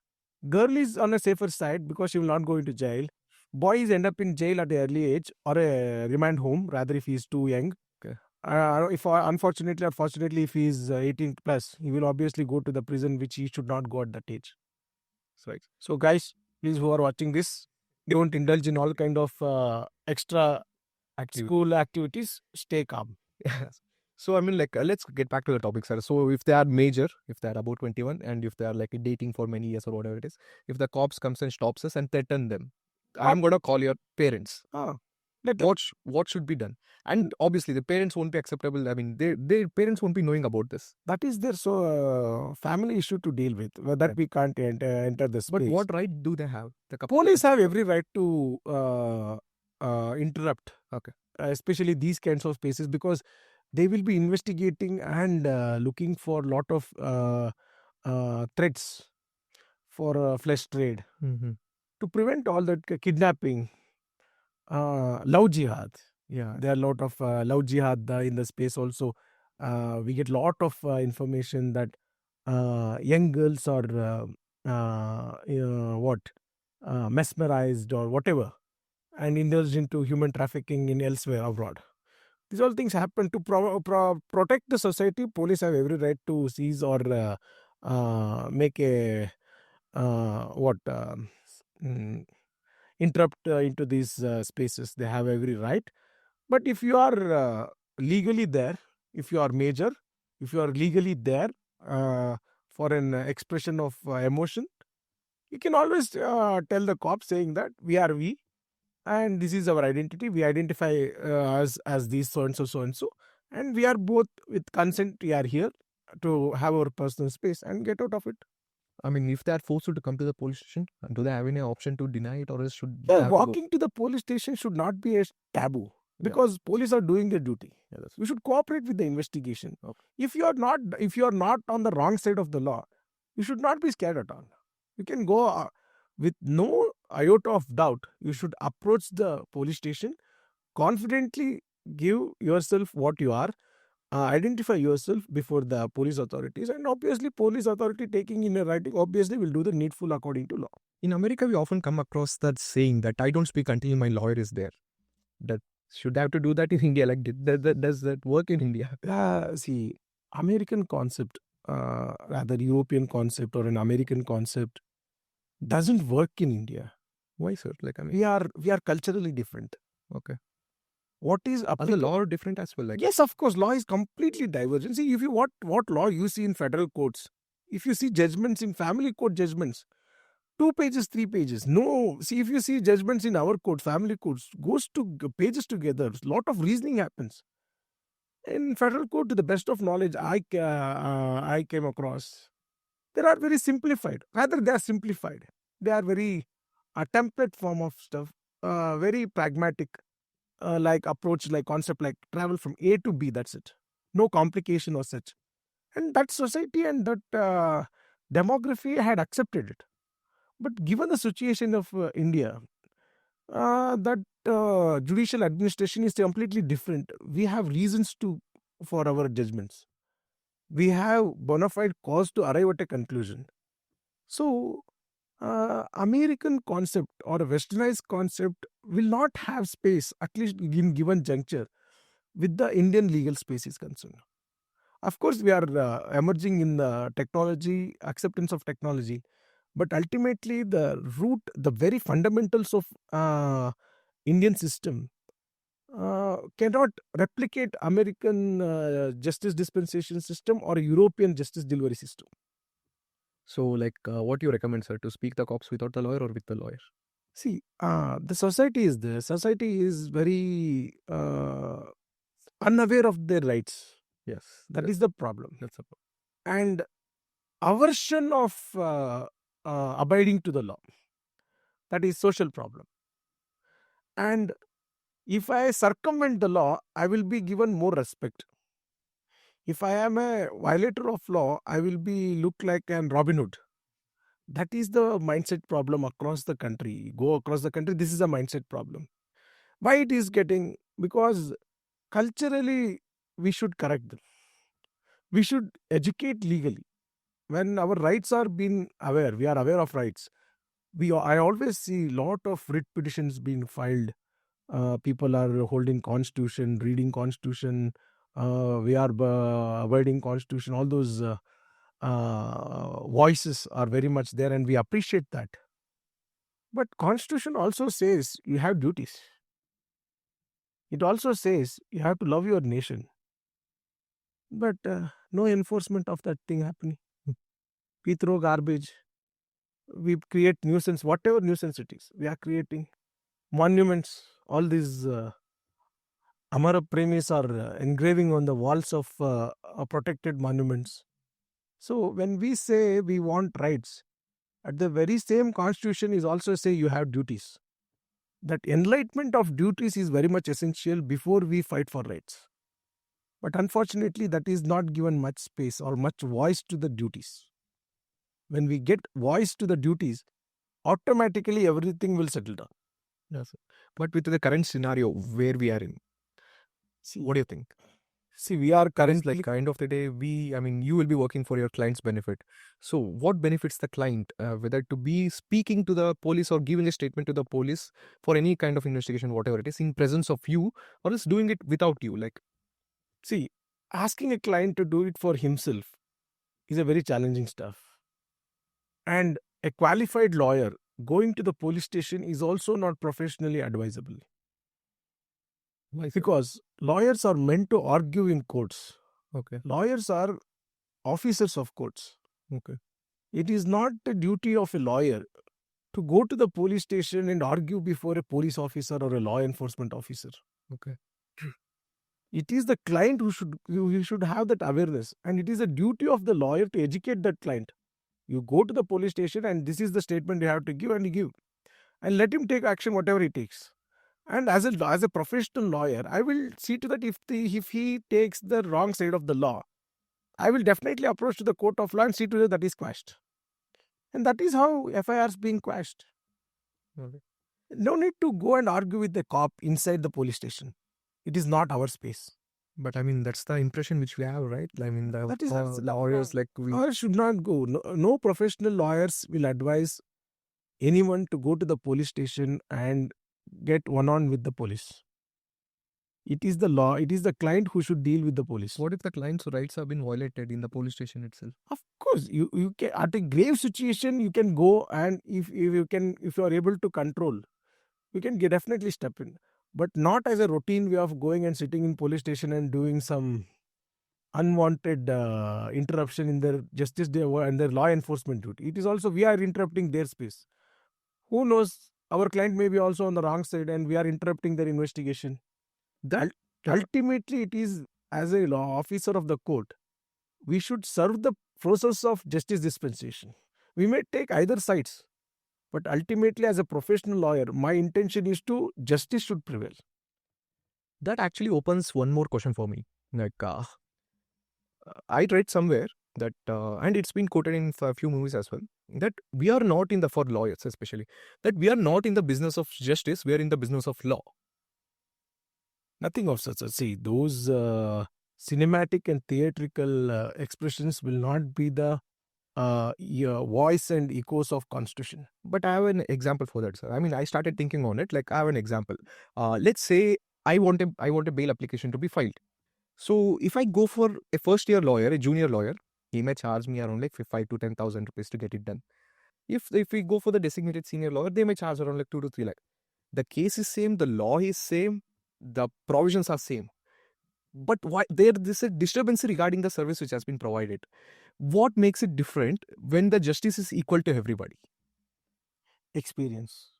S2: Girl is on a safer side because she will not go into jail. Boys end up in jail at an early age or a remand home, rather if he is too young.
S1: Okay.
S2: If unfortunately or fortunately, if he is 18 plus, he will obviously go to the prison, which he should not go at that age.
S1: Right.
S2: So, guys, please, who are watching this, don't indulge in all kind of extra school activities. Stay calm.
S1: Yes. So, I mean, let's get back to the topic, sir. So, if they are major, if they are about 21, and if they are dating for many years or whatever it is, if the cops comes and stops us and threaten them, I'm going to call your parents.
S2: Ah.
S1: What should be done? And obviously, the parents won't be acceptable. I mean, their parents won't be knowing about this.
S2: That is their family issue to deal with. That
S1: Right.
S2: we can't enter the space.
S1: But what right do they have? The couple
S2: Police have every right to interrupt,
S1: Okay.
S2: especially these kinds of spaces, because they will be investigating and looking for lot of threats for flesh trade,
S1: Mm-hmm.
S2: to prevent all that kidnapping, love jihad.
S1: Yeah.
S2: There are a lot of love jihad in the space also. We get lot of information that young girls are mesmerized or whatever, and indulged into human trafficking in elsewhere abroad. These all things happen. To protect the society, police have every right to seize or make a what mm, interrupt into these spaces. They have every right. But if you are legally there, if you are major, if you are legally there for an expression of emotion, you can always tell the cops saying that we are we, and this is our identity. We identify as these so and so, and we are both with consent. We are here to have our personal space and get out of it.
S1: I mean, if they are forced to come to the police station, do they have any option to deny it, or else should
S2: Yeah,
S1: have to go?
S2: walking to the police station should not be a taboo,
S1: Yeah.
S2: because police are doing their duty.
S1: Yeah, that's
S2: We should cooperate with the investigation.
S1: Okay.
S2: If you are not on the wrong side of the law, you should not be scared at all. You can go with no iota of doubt. You should approach the police station confidently, give yourself what you are, identify yourself before the police authorities, and obviously police authority taking in a writing obviously will do the needful according to law.
S1: In America, we often come across that saying that I don't speak until my lawyer is there. That should I have to do that in India? Like, does that work in India?
S2: See, American concept, rather European concept or an American concept, doesn't work in India.
S1: Why, sir? Like, I mean,
S2: We are culturally different.
S1: okay.
S2: What is
S1: Are the
S2: applicable?
S1: law different as well? Like,
S2: Yes, of course, law is completely divergent. See, if you what law you see in federal courts, if you see judgments in family court judgments, 2 pages, 3 pages. No, see, if you see judgments in our court, family courts, goes to pages together. Lot of reasoning happens. In federal court, to the best of knowledge, I came across, they are very simplified. Rather, they are simplified. They are very a template form of stuff. Very pragmatic, like approach, like concept, like travel from A to B. That's it. No complication or such. And that society and that demography had accepted it. But given the situation of India, that judicial administration is completely different. We have reasons for our judgments. We have bona fide cause to arrive at a conclusion. So, American concept or a westernized concept will not have space, at least in given juncture, with the Indian legal space is concerned. Of course, we are emerging in the technology, acceptance of technology, but ultimately the root, the very fundamentals of Indian system cannot replicate American justice dispensation system or European justice delivery system.
S1: so like, what do you recommend, sir? To speak the cops without the lawyer or with the lawyer?
S2: See, the society is there. Society is very unaware of their rights.
S1: Yes,
S2: That is the problem.
S1: that's a problem.
S2: And aversion of abiding to the law. That is social problem. And if I circumvent the law, I will be given more respect. If I am a violator of law, I will be look like an Robin Hood. That is the mindset problem across the country. Go across the country, this is a mindset problem. Why it is getting? Because culturally we should correct them. We should educate legally. When our rights are being aware, we are aware of rights. I always see lot of writ petitions being filed. People are holding constitution, reading constitution. We are avoiding constitution. All those voices are very much there, and we appreciate that. But constitution also says you have duties. It also says you have to love your nation. But no enforcement of that thing happening. We throw garbage. We create nuisance, whatever nuisance it is, we are creating. monuments, all these Amara premies are engraving on the walls of protected monuments. So when we say we want rights, at the very same constitution is also say you have duties. That enlightenment of duties is very much essential before we fight for rights. But unfortunately, that is not given much space or much voice to the duties. When we get voice to the duties, automatically everything will settle down.
S1: Yes, sir. But with the current scenario where we are in, what do you think?
S2: See, we are
S1: It's
S2: currently
S1: like kind of the day you will be working for your client's benefit. So what benefits the client, whether to be speaking to the police or giving a statement to the police for any kind of investigation, whatever it is, in presence of you, or is doing it without you? Like,
S2: see, asking a client to do it for himself is a very challenging stuff. And a qualified lawyer going to the police station is also not professionally advisable.
S1: why, sir?
S2: Because lawyers are meant to argue in courts.
S1: Okay,
S2: Lawyers are officers of courts.
S1: okay,
S2: It is not the duty of a lawyer to go to the police station and argue before a police officer or a law enforcement officer.
S1: okay.
S2: It is the client who should have that awareness, and it is a duty of the lawyer to educate that client. You go to the police station, and this is the statement you have to give, and you give, and let him take action whatever he takes. And as a professional lawyer, I will see to that if he takes the wrong side of the law, I will definitely approach to the court of law and see to it that is quashed. And that is how FIRs being quashed.
S1: Okay.
S2: No need to go and argue with the cop inside the police station. It is not our space.
S1: But that's the impression which we have, right? The
S2: That is
S1: lawyers, like we.
S2: lawyers should not go. No professional lawyers will advise anyone to go to the police station and get one-on with the police. It is the law. It is the client who should deal with the police.
S1: What if the client's rights have been violated in the police station itself?
S2: Of course, you can, at a grave situation you can go, and if you are able to control, you can definitely step in, but not as a routine way of going and sitting in police station and doing some unwanted interruption in their justice day and their law enforcement duty. It is also we are interrupting their space. Who knows? Our client may be also on the wrong side, and we are interrupting their investigation.
S1: That
S2: Ultimately, it is as a law officer of the court, we should serve the process of justice dispensation. We may take either sides, but ultimately, as a professional lawyer, my intention is to justice should prevail.
S1: that actually opens one more question for me. I read somewhere that, and it's been quoted in a few movies as well, that we are not for lawyers especially, that we are not in the business of justice, we are in the business of law.
S2: Nothing of such. See, those cinematic and theatrical expressions will not be the voice and echoes of constitution.
S1: But I have an example for that, sir. I started thinking on it. Like, I have an example. Let's say I want a bail application to be filed. So if I go for a first year lawyer, a junior lawyer, he may charge me around like 5 to 10,000 rupees to get it done. If we go for the designated senior lawyer, they may charge around like 2 to 3 lakh. The case is same, the law is same, the provisions are same. But why this is a disturbance regarding the service which has been provided? What makes it different when the justice is equal to everybody?
S2: Experience.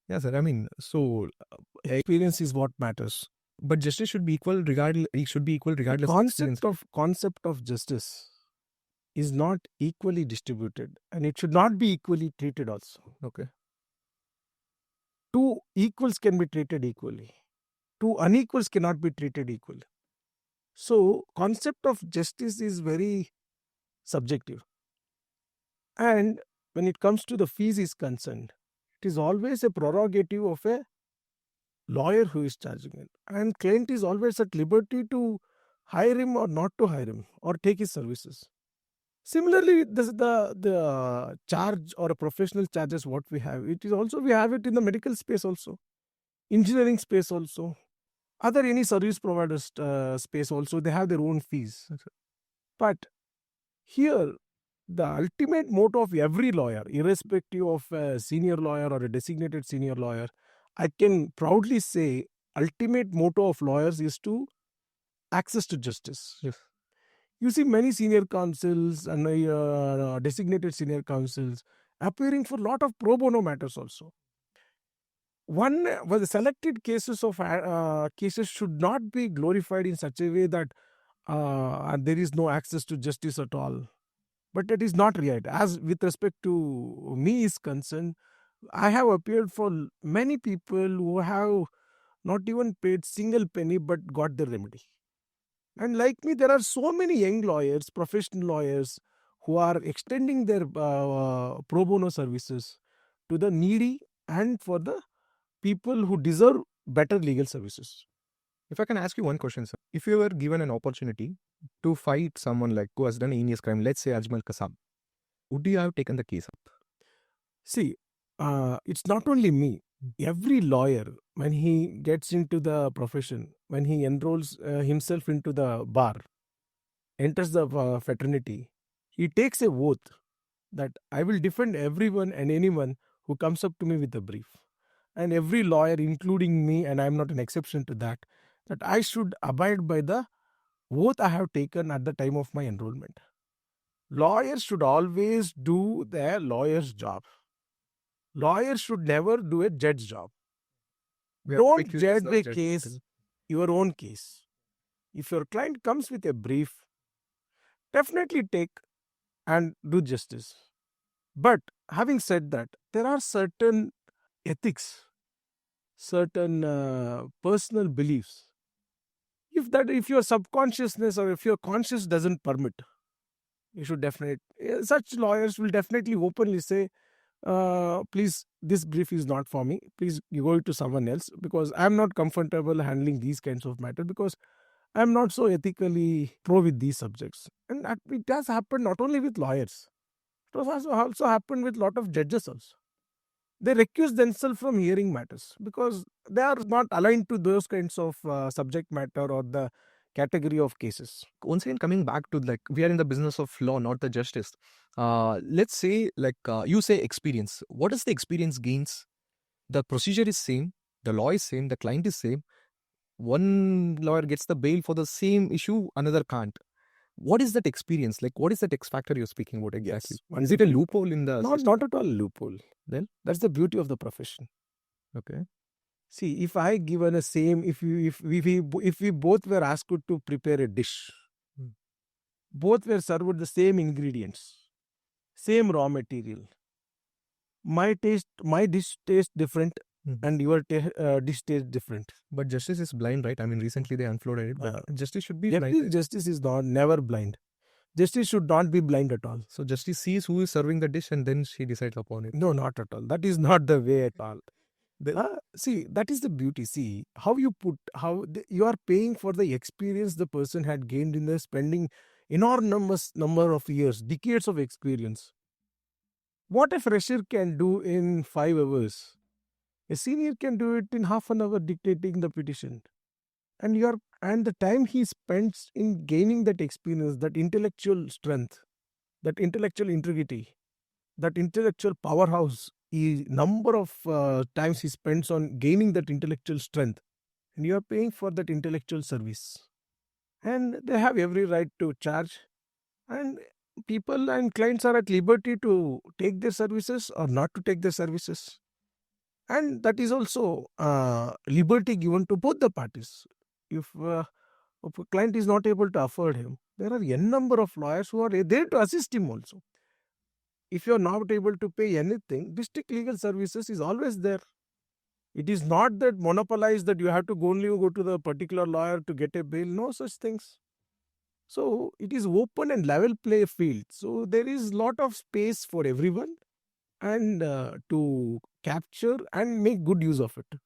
S1: Yeah, sir. So
S2: Experience is what matters.
S1: but justice should be equal regardless. It should be equal regardless.
S2: Concept of justice is not equally distributed, and it should not be equally treated also.
S1: Okay.
S2: Two equals can be treated equally. Two unequals cannot be treated equally. So, concept of justice is very subjective. And when it comes to the fees is concerned, it is always a prerogative of a lawyer who is charging it. And client is always at liberty to hire him or not to hire him or take his services. Similarly, the charge or a professional charges what we have. It is also, we have it in the medical space also, engineering space also, other any service providers space also, they have their own fees. But here, the ultimate motto of every lawyer, irrespective of a senior lawyer or a designated senior lawyer, I can proudly say, ultimate motto of lawyers is to access to justice.
S1: Yes.
S2: You see many senior counsels and designated senior counsels appearing for lot of pro bono matters also. The selected cases of cases should not be glorified in such a way that there is no access to justice at all. But that is not right. As with respect to me is concerned, I have appeared for many people who have not even paid single penny but got the remedy. And like me, there are so many young lawyers, professional lawyers, who are extending their pro bono services to the needy and for the people who deserve better legal services.
S1: If I can ask you one question, sir. If you were given an opportunity to fight someone like who has done a heinous crime, let's say Ajmal Kasam, would you have taken the case up?
S2: See, it's not only me. Every lawyer, when he gets into the profession, when he enrolls himself into the bar, enters the fraternity, he takes a oath that I will defend everyone and anyone who comes up to me with a brief. And every lawyer, including me, and I am not an exception to that, that I should abide by the oath I have taken at the time of my enrollment. Lawyers should always do their lawyer's job. Lawyers should never do a judge job. Don't judge a case, your own case. If your client comes with a brief, definitely take and do justice. But having said that, there are certain ethics, certain personal beliefs. If your subconsciousness or if your conscience doesn't permit, you should definitely. Such lawyers will definitely openly say, please, this brief is not for me. Please, you go to someone else because I'm not comfortable handling these kinds of matters because I'm not so ethically pro with these subjects. And it does happen not only with lawyers. It has also happened with a lot of judges also. They recuse themselves from hearing matters because they are not aligned to those kinds of subject matter or the category of cases.
S1: Once again, coming back to like we are in the business of law, not the justice. Let's say like you say experience. What is the experience gains? The procedure is same, the law is same, the client is same. One lawyer gets the bail for the same issue, another can't. What is that experience? Like, what is that X factor you're speaking about exactly?
S2: Yes,
S1: Is it a loophole in the system?
S2: not at all loophole.
S1: Then
S2: That's the beauty of the profession.
S1: okay,
S2: See, if I given a same, if we both were asked to prepare a dish, both were served with the same ingredients, same raw material. My dish tastes different, and your dish tastes different.
S1: but justice is blind, right? I mean, recently they unflooded it, but justice should be blind.
S2: Definitely, justice is never blind. Justice should not be blind at all.
S1: So justice sees who is serving the dish and then she decides upon it.
S2: No, not at all. That is not the way at all. See, that is the beauty. See, how you put, you are paying for the experience the person had gained in the spending enormous number of years, decades of experience. What a fresher can do in 5 hours, a senior can do it in half an hour dictating the petition. And the time he spends in gaining that experience, that intellectual strength, that intellectual integrity, that intellectual powerhouse, number of times he spends on gaining that intellectual strength, and you are paying for that intellectual service, and they have every right to charge, and people and clients are at liberty to take their services or not to take their services, and that is also liberty given to both the parties. If a client is not able to afford him, there are n number of lawyers who are there to assist him also. If you are not able to pay anything, district legal services is always there. It is not that monopolized that you have to only go to the particular lawyer to get a bail. No such things. So it is open and level play field. So there is lot of space for everyone and to capture and make good use of it.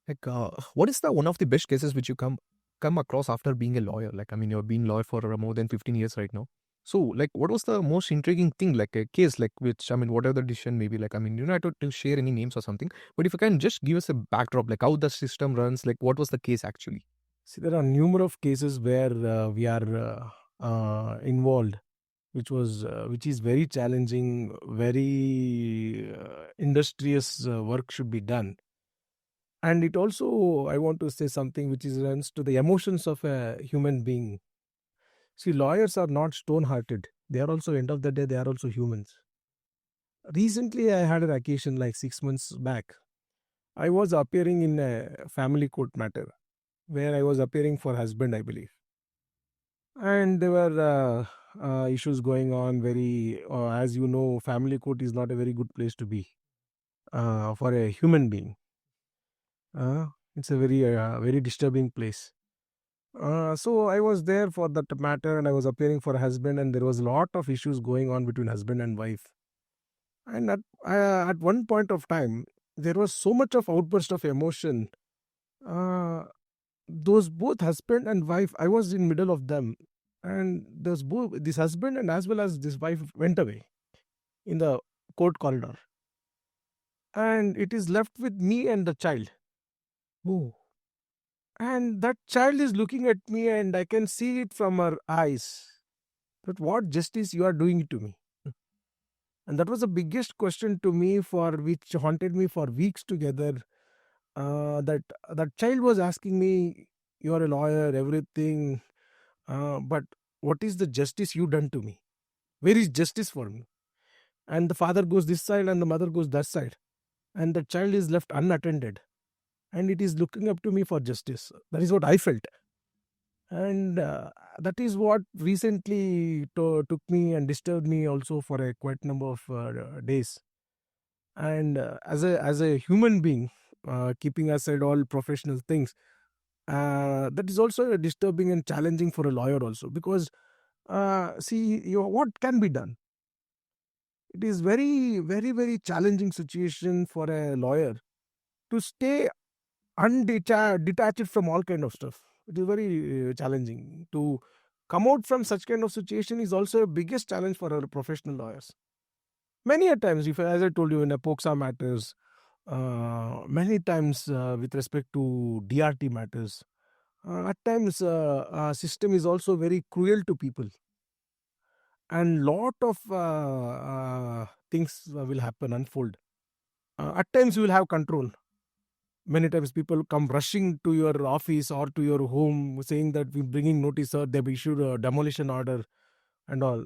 S1: Like, what is the one of the best cases which you come across after being a lawyer? Like, I mean, you've been lawyer for more than 15 years right now. So, like, what was the most intriguing thing, like a case, like which, I mean, whatever the decision maybe, like, I mean, you don't have to share any names or something, but if you can just give us a backdrop, like how the system runs, like what was the case actually?
S2: See, there are numerous cases where we are involved, which is very challenging, very industrious work should be done. And it also, I want to say something which runs to the emotions of a human being. See, lawyers are not stone-hearted. They are also, end of the day, they are also humans. Recently, I had an occasion like 6 months back. I was appearing in a family court matter where I was appearing for husband, I believe. And there were issues going on. Very, as you know, family court is not a very good place to be for a human being. Uh, it's a very disturbing place. So I was there for that matter, and I was appearing for a husband, and there was a lot of issues going on between husband and wife. And at one point of time, there was so much of outburst of emotion. Uh, those both husband and wife, I was in middle of them, and those both this husband and as well as this wife went away in the court corridor, and it is left with me and the child.
S1: Oh.
S2: And that child is looking at me, and I can see it from her eyes that what justice you are doing to me. And that was the biggest question to me, for which haunted me for weeks together. That child was asking me, "You are a lawyer, everything, but what is the justice you done to me? Where is justice for me?" And the father goes this side, and the mother goes that side, and the child is left unattended, and it is looking up to me for justice. That is what I felt, and that is what recently took me and disturbed me also for a quite number of days. And as a human being, keeping aside all professional things, that is also disturbing and challenging for a lawyer also, because see, what can be done. It is very challenging situation for a lawyer to stay detached from all kind of stuff. It is very challenging to come out from such kind of situation. Is also a biggest challenge for our professional lawyers. Many a times, if as I told you in a POXA matters, many times with respect to DRT matters, at times system is also very cruel to people, and lot of things will happen, unfold. At times you will have control. Many times people come rushing to your office or to your home saying that we're bringing notice or they've issued a demolition order and all.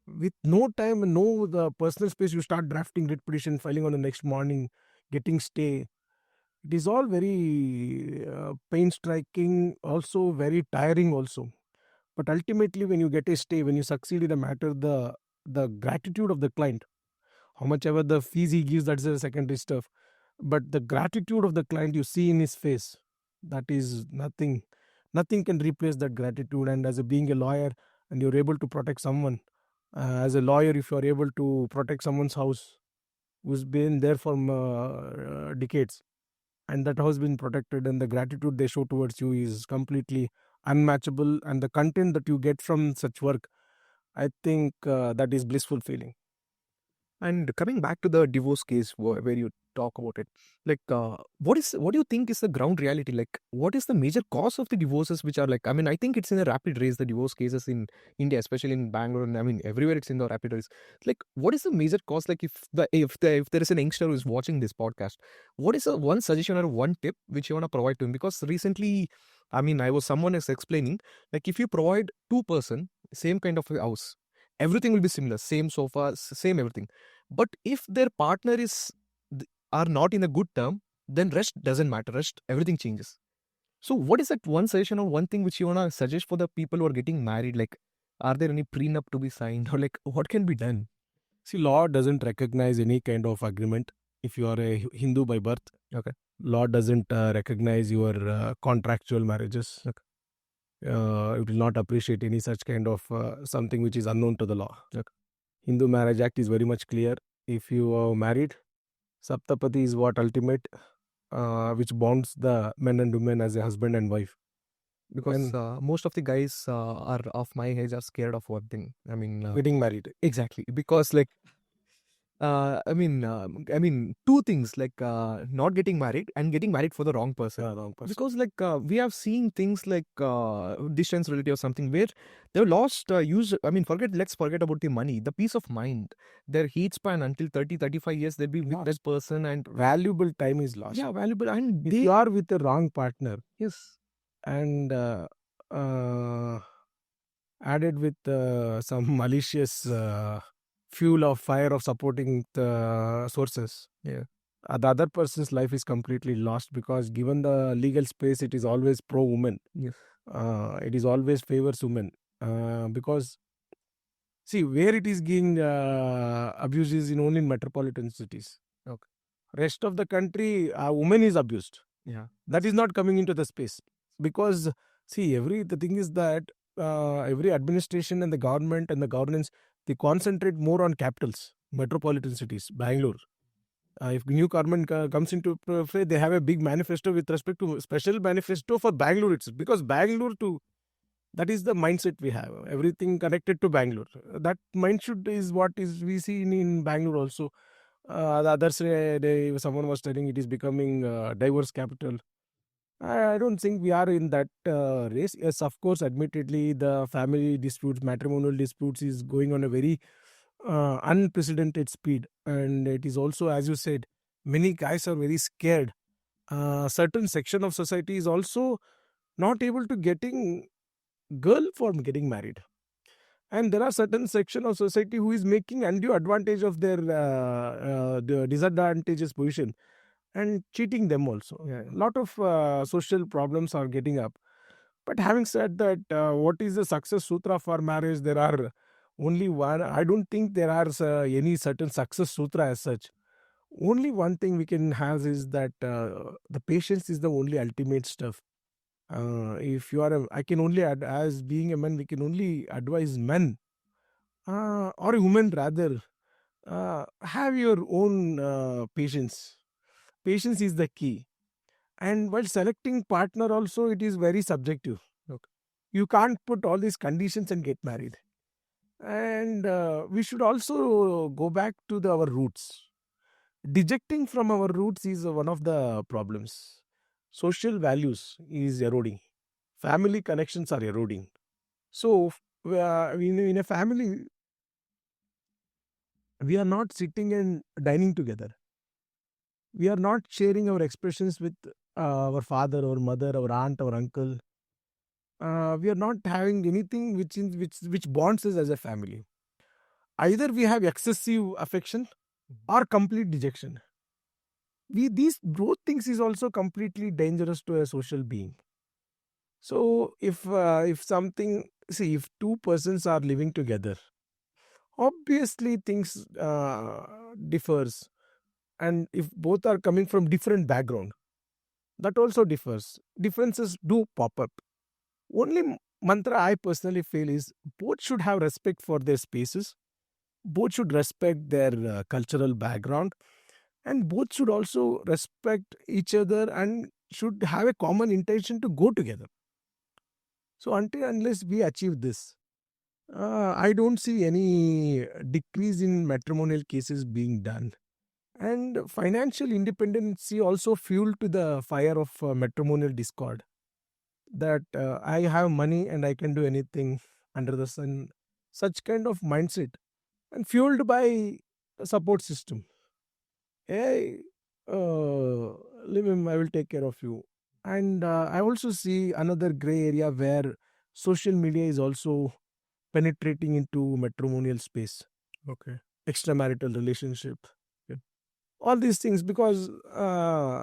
S2: With no time and no the personal space, you start drafting writ petition, filing on the next morning, getting stay. It is all very pain striking, also very tiring also. But ultimately, when you get a stay, when you succeed in a matter, the gratitude of the client, how much ever the fees he gives, that's the secondary stuff. But the gratitude of the client you see in his face, that is nothing. Nothing can replace that gratitude. And as a being a lawyer, and you're able to protect someone, as a lawyer, if you're able to protect someone's house who's been there for decades, and that house been protected, and the gratitude they show towards you is completely unmatchable, and the content that you get from such work, I think that is blissful feeling.
S1: And coming back to the divorce case where you talk about it, like what do you think is the ground reality? Like, what is the major cause of the divorces which are like? I mean, I think it's in a rapid race. The divorce cases in India, especially in Bangalore, and I mean everywhere, it's in the rapid race. Like, what is the major cause? Like, if there is an youngster who is watching this podcast, what is a one suggestion or one tip which you want to provide to him? Because recently, I mean, I was someone is explaining, like, if you provide two-person same kind of a house, everything will be similar, same sofa, same everything. But if their partner are not in a good term, then rest doesn't matter. Rest, everything changes. So what is that one suggestion or one thing which you wanna suggest for the people who are getting married? Like, are there any prenup to be signed, or like what can be done?
S2: See, law doesn't recognize any kind of agreement. If you are a Hindu by birth,
S1: Okay.
S2: law doesn't recognize your contractual marriages.
S1: Okay.
S2: It will not appreciate any such kind of something which is unknown to the law.
S1: Okay.
S2: Hindu Marriage Act is very much clear. If you are married, Saptapati is what ultimate, which bonds the men and women as a husband and wife.
S1: Because
S2: When
S1: most of the guys are of my age are scared of one thing. I mean,
S2: getting married,
S1: exactly, because like I mean, two things, like not getting married and getting married for the wrong person.
S2: wrong person.
S1: Because like we have seen things like distance relative or something where they've lost I mean, let's forget about the money, the peace of mind, their heat span until 30-35 years they'll be with
S2: Lost.
S1: that person, and
S2: Valuable time is lost.
S1: yeah, valuable, and
S2: If
S1: they
S2: you are with the wrong partner,
S1: yes,
S2: and uh, added with some malicious fuel of fire of supporting the sources,
S1: yeah,
S2: the other person's life is completely lost, because given the legal space, it is always pro woman.
S1: Yes.
S2: It is always favors women, because see where it is being abused is in only in metropolitan cities.
S1: Okay.
S2: Rest of the country, woman is abused.
S1: Yeah.
S2: That is not coming into the space, because see the thing is that every administration and the government and the governance, they concentrate more on capitals, metropolitan cities, Bangalore. If new government comes into play, they have a big manifesto with respect to special manifesto for Bangalore itself, because Bangalore to that is the mindset we have. Everything connected to Bangalore. That mindset is what is we see in Bangalore also. The others, someone was telling it is becoming diverse capital. I don't think we are in that race. Yes, of course, admittedly, the family disputes, matrimonial disputes is going on a very unprecedented speed. And it is also, as you said, many guys are very scared. Certain section of society is also not able to getting girl for getting married. And there are certain section of society who is making undue advantage of their the disadvantageous position and cheating them also.
S1: Yeah.
S2: A lot of social problems are getting up. But having said that, what is the success sutra for marriage? There are only one. I don't think there are any certain success sutra as such. Only one thing we can have is that the patience is the only ultimate stuff. If you are, I can only as being a man, we can only advise men or a woman rather. Have your own patience. Patience is the key. And while selecting partner also, it is very subjective.
S1: Okay.
S2: You can't put all these conditions and get married. And we should also go back to our roots. Dejecting from our roots is one of the problems. Social values is eroding. Family connections are eroding. So, in a family, we are not sitting and dining together. We are not sharing our expressions with our father, our mother, our aunt, our uncle. We are not having anything which bonds us as a family. Either we have excessive affection or complete dejection. These both things is also completely dangerous to a social being. So if something, see, if two persons are living together, obviously things differs, and if both are coming from different background, that also differs. Differences do pop up. Only mantra I personally feel is both should have respect for their spaces, both should respect their cultural background, and both should also respect each other and should have a common intention to go together. So until unless we achieve this, I don't see any decrease in matrimonial cases being done. And financial independency also fuel to the fire of matrimonial discord. That I have money and I can do anything under the sun. Such kind of mindset, and fueled by a support system. Hey, live him, I will take care of you. And I also see another gray area where social media is also penetrating into matrimonial space,
S1: Okay.
S2: extramarital relationship. Yeah. All these things, because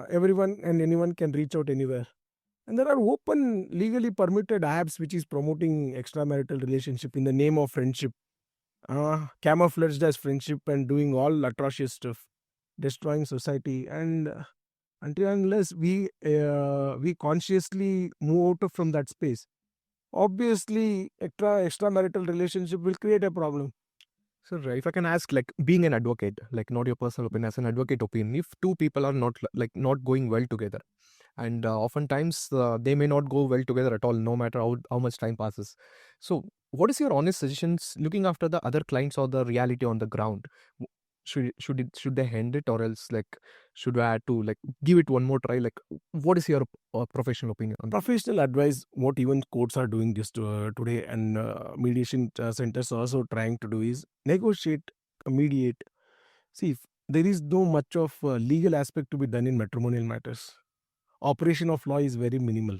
S2: everyone and anyone can reach out anywhere. And there are open, legally permitted apps which is promoting extramarital relationship in the name of friendship, camouflaged as friendship and doing all atrocious stuff, destroying society. And until unless we consciously move out from that space, obviously extramarital relationship will create a problem.
S1: So, if I can ask, like being an advocate, like not your personal opinion, as an advocate opinion, if two people are not not going well together, and oftentimes they may not go well together at all, no matter how much time passes. So, what is your honest suggestions looking after the other clients or the reality on the ground? Should they end it, or else like should I have to like give it one more try? Like, what is your professional opinion on this?
S2: Professional advice, what even courts are doing this today, and mediation centers are also trying to do is negotiate, mediate. See, if there is no much of legal aspect to be done in matrimonial matters. Operation of law is very minimal.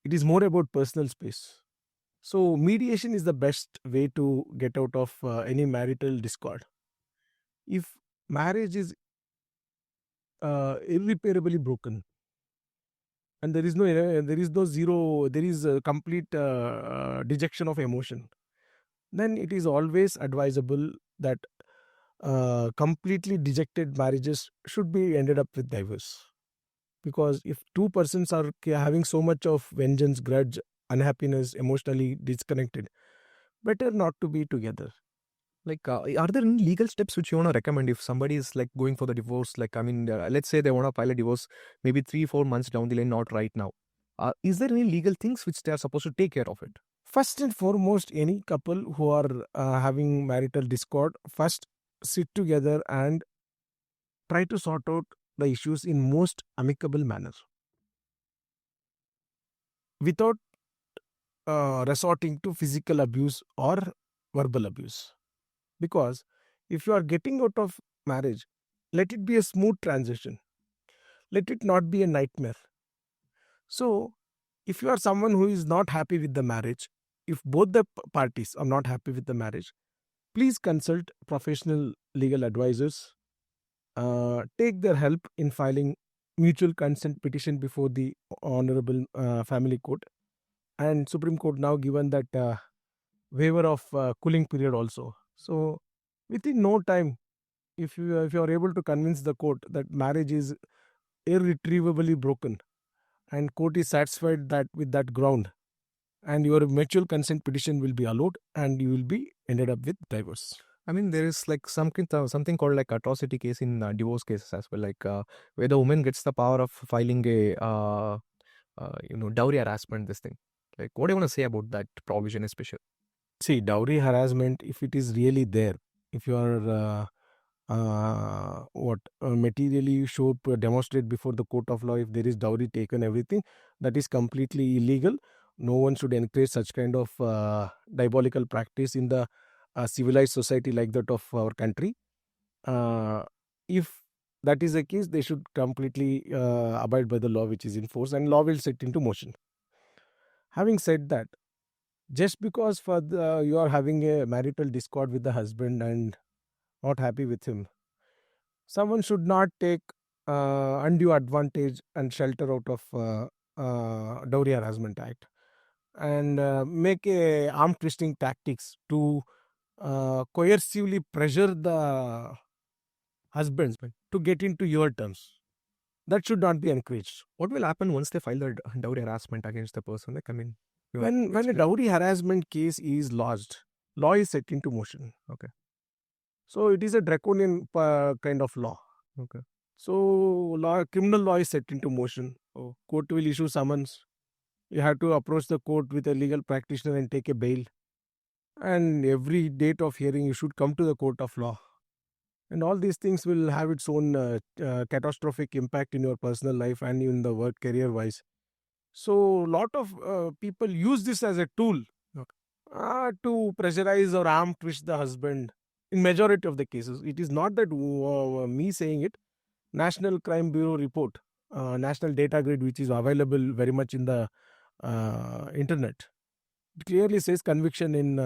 S2: It is more about personal space. So mediation is the best way to get out of any marital discord. If marriage is irreparably broken, and there is no zero, there is a complete dejection of emotion, then it is always advisable that completely dejected marriages should be ended up with divorce. Because if two persons are having so much of vengeance, grudge, unhappiness, emotionally disconnected, better not to be together.
S1: Like, are there any legal steps which you want to recommend if somebody is like going for the divorce? Like, I mean, let's say they want to file a divorce maybe 3 4 months down the line, not right now. Is there any legal things which they are supposed to take care of it?
S2: First and foremost, any couple who are having marital discord, first sit together and try to sort out the issues in most amicable manner without resorting to physical abuse or verbal abuse. Because if you are getting out of marriage, let it be a smooth transition, let it not be a nightmare. So if you are someone who is not happy with the marriage, if both the parties are not happy with the marriage, please consult professional legal advisors. Take their help in filing mutual consent petition before the honorable family court, and Supreme Court now given that waiver of cooling period also. So within no time, if you are able to convince the court that marriage is irretrievably broken, and court is satisfied that with that ground, and your mutual consent petition will be allowed, and you will be ended up with divorce.
S1: I mean, there is like something called like atrocity case in divorce cases as well, like where the woman gets the power of filing a dowry harassment. This thing, like, what do you want to say about that provision, especially?
S2: See, dowry harassment, if it is really there, if you are materially show demonstrate before the court of law, if there is dowry taken, everything, that is completely illegal. No one should encourage such kind of diabolical practice in the civilized society like that of our country. If that is the case, they should completely abide by the law which is in force, and law will set into motion. Having said that, just because you are having a marital discord with the husband and not happy with him, someone should not take undue advantage and shelter out of Dowry Harassment Act, and make a arm twisting tactics to coercively pressure the husband to get into your terms. That should not be encouraged.
S1: What will happen once they file the dowry harassment against the person? Like, I mean, you are
S2: When a dowry harassment case is lodged, law is set into motion.
S1: okay.
S2: So it is a draconian kind of law.
S1: Okay.
S2: So criminal law is set into motion.
S1: Oh.
S2: Court will issue summons. You have to approach the court with a legal practitioner and take a bail. And every date of hearing, you should come to the court of law. And all these things will have its own catastrophic impact in your personal life and in the work career wise. So lot of people use this as a tool to pressurize or arm twist the husband. In majority of the cases, it is not that me saying it. National Crime Bureau report, national data grid, which is available very much in the internet, it clearly says conviction in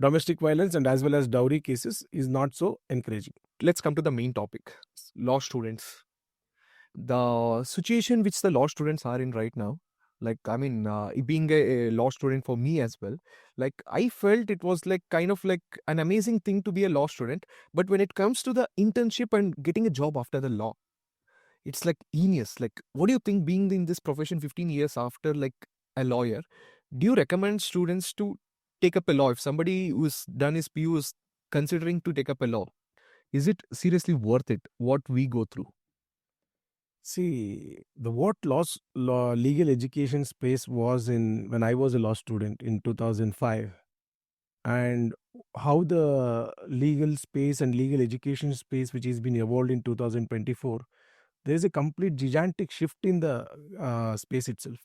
S2: domestic violence and as well as dowry cases is not so encouraging.
S1: Let's come to the main topic: law students. The situation which the law students are in right now, like, I mean, being a law student for me as well, like, I felt it was like kind of like an amazing thing to be a law student, but when it comes to the internship and getting a job after the law, it's like heinous. Like, what do you think, being in this profession 15 years after, like, a lawyer, do you recommend students to take up a law? If somebody who's done his PU is considering to take up a law, is it seriously worth it, what we go through?
S2: See, the what law legal education space was in when I was a law student in 2005, and how the legal space and legal education space which has been evolved in 2024, there is a complete gigantic shift in the space itself.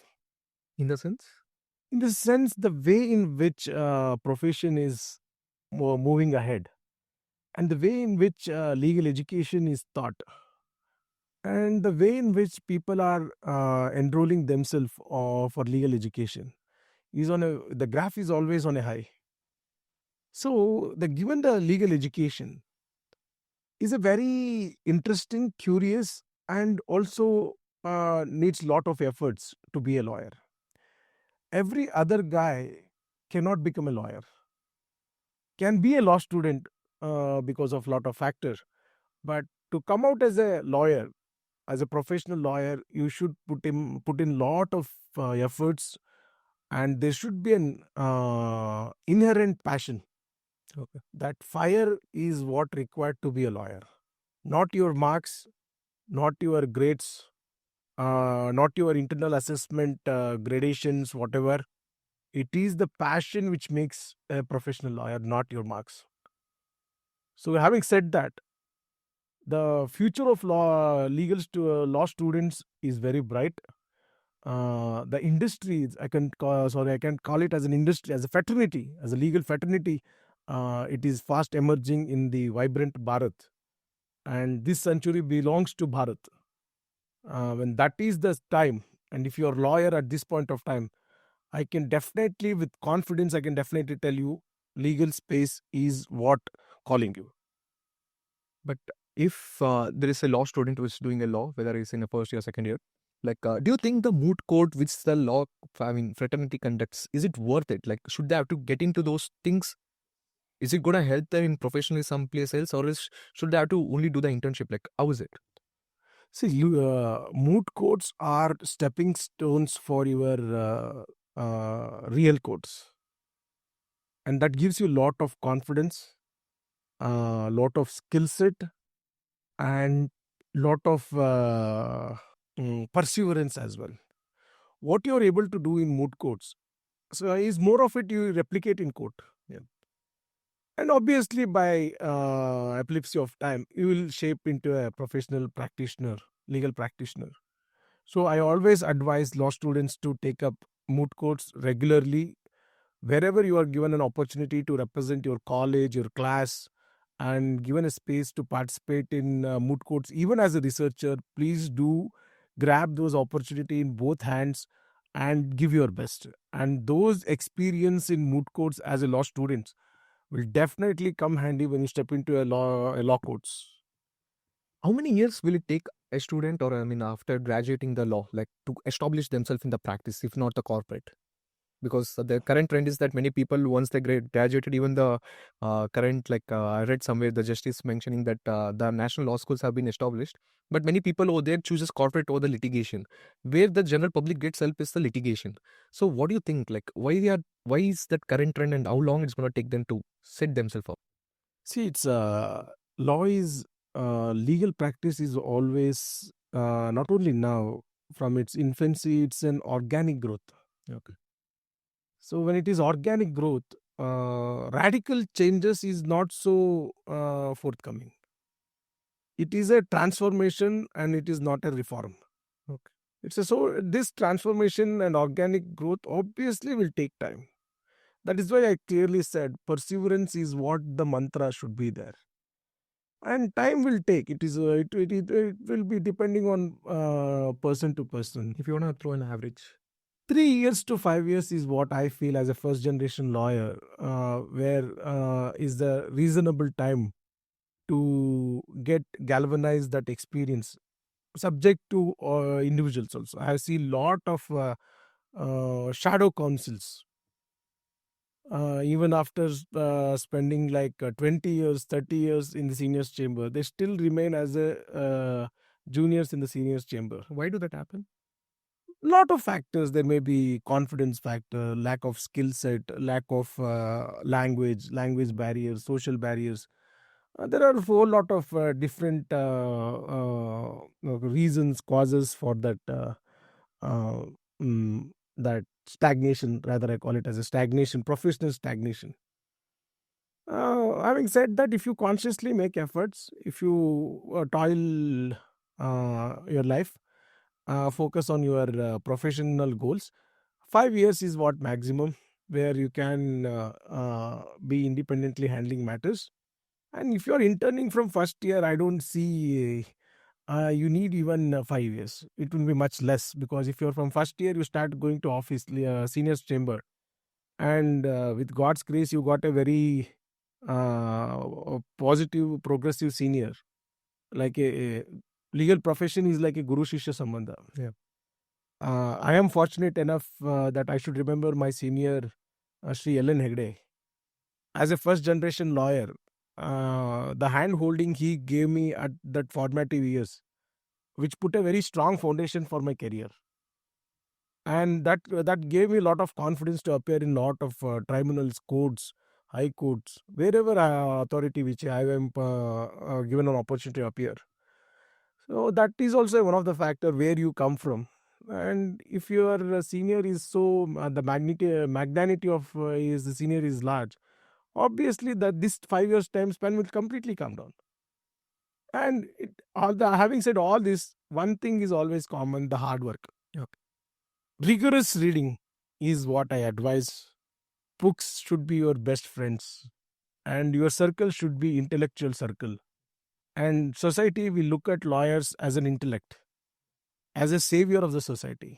S1: In the sense?
S2: In the sense, the way in which profession is moving ahead, and the way in which legal education is taught, and the way in which people are enrolling themselves for legal education is on a the graph is always on a high. So the given the legal education, is a very interesting, curious, and also needs lot of efforts to be a lawyer. Every other guy cannot become a lawyer, can be a law student because of lot of factors, but to come out as a lawyer, as a professional lawyer, you should put in lot of efforts, and there should be an inherent passion.
S1: Okay.
S2: That fire is what required to be a lawyer, not your marks, not your grades, not your internal assessment gradations, whatever. It is the passion which makes a professional lawyer, not your marks. So, having said that, the future of law students is very bright. The industry, I can call it as an industry, as a fraternity, as a legal fraternity. It is fast emerging in the vibrant Bharat, and this century belongs to Bharat. When that is the time, and if you're a lawyer at this point of time, I can definitely, with confidence, I can definitely tell you, legal space is what calling you.
S1: But if there is a law student who is doing a law, whether he's in a first year, second year, like, do you think the moot court which the law, I mean, fraternity conducts, is it worth it? Like, should they have to get into those things? Is it going to help them in professionally someplace else, or should they have to only do the internship? Like, how is it?
S2: See, moot courts are stepping stones for your real courts, and that gives you a lot of confidence, a lot of skill set, and lot of perseverance as well. What you're able to do in moot courts, so is more of it you replicate in court. Yeah. And obviously, by epilepsy of time, you will shape into a professional practitioner, legal practitioner. So I always advise law students to take up moot courts regularly wherever you are given an opportunity to represent your college, your class, and given a space to participate in moot courts, even as a researcher. Please do grab those opportunity in both hands and give your best. And those experience in moot courts as a law student will definitely come handy when you step into a law courts.
S1: How many years will it take a student, or I mean, after graduating the law, like, to establish themselves in the practice, if not the corporate? Because the current trend is that many people, once they graduated, even the current, like, I read somewhere the justice mentioning that the national law schools have been established, but many people over there chooses corporate over the litigation. Where the general public gets help is the litigation. So what do you think, like, why is that current trend, and how long it's going to take them to set themselves up?
S2: See, it's law is legal practice is always not only now, from its infancy, it's an organic growth.
S1: Okay.
S2: So when it is organic growth, radical changes is not so forthcoming. It is a transformation and it is not a reform.
S1: Okay.
S2: It's a, so this transformation and organic growth obviously will take time. That is why I clearly said perseverance is what the mantra should be there, and time will take. It will be depending on person to person.
S1: If you want to throw an average.
S2: 3 years to 5 years is what I feel as a first generation lawyer, where is the reasonable time to get galvanize that experience, subject to individuals also. I see lot of shadow counsels. Even after spending like 20 years, 30 years in the seniors chamber, they still remain as a juniors in the seniors chamber.
S1: Why do that happen?
S2: Lot of factors. There may be confidence factor, lack of skill set, lack of language barriers, social barriers. There are a whole lot of different reasons, causes for that uh, that stagnation. Rather, I call it as a stagnation, professional stagnation. Having said that, if you consciously make efforts, if you toil your life, focus on your professional goals, 5 years is what maximum where you can be independently handling matters. And if you're interning from first year, I don't see you need even 5 years. It will be much less, because if you're from first year, you start going to office, seniors chamber, and with God's grace, you got a very positive, progressive senior. Like a legal profession is like a guru shishya sambandha.
S1: Yeah.
S2: I am fortunate enough that I should remember my senior, Sri Ellen Hegde. As a first generation lawyer, the hand holding he gave me at that formative years, which put a very strong foundation for my career. And that gave me a lot of confidence to appear in lot of tribunals, courts, high courts, wherever authority which I am given an opportunity to appear. So that is also one of the factor where you come from. And if your senior is so the magnanimity of is the senior is large, obviously that this 5 years time span will completely come down. And having said all this, one thing is always common: the hard work.
S1: Okay.
S2: Rigorous reading is what I advise. Books should be your best friends, and your circle should be intellectual circle. And society will look at lawyers as an intellect, as a savior of the society.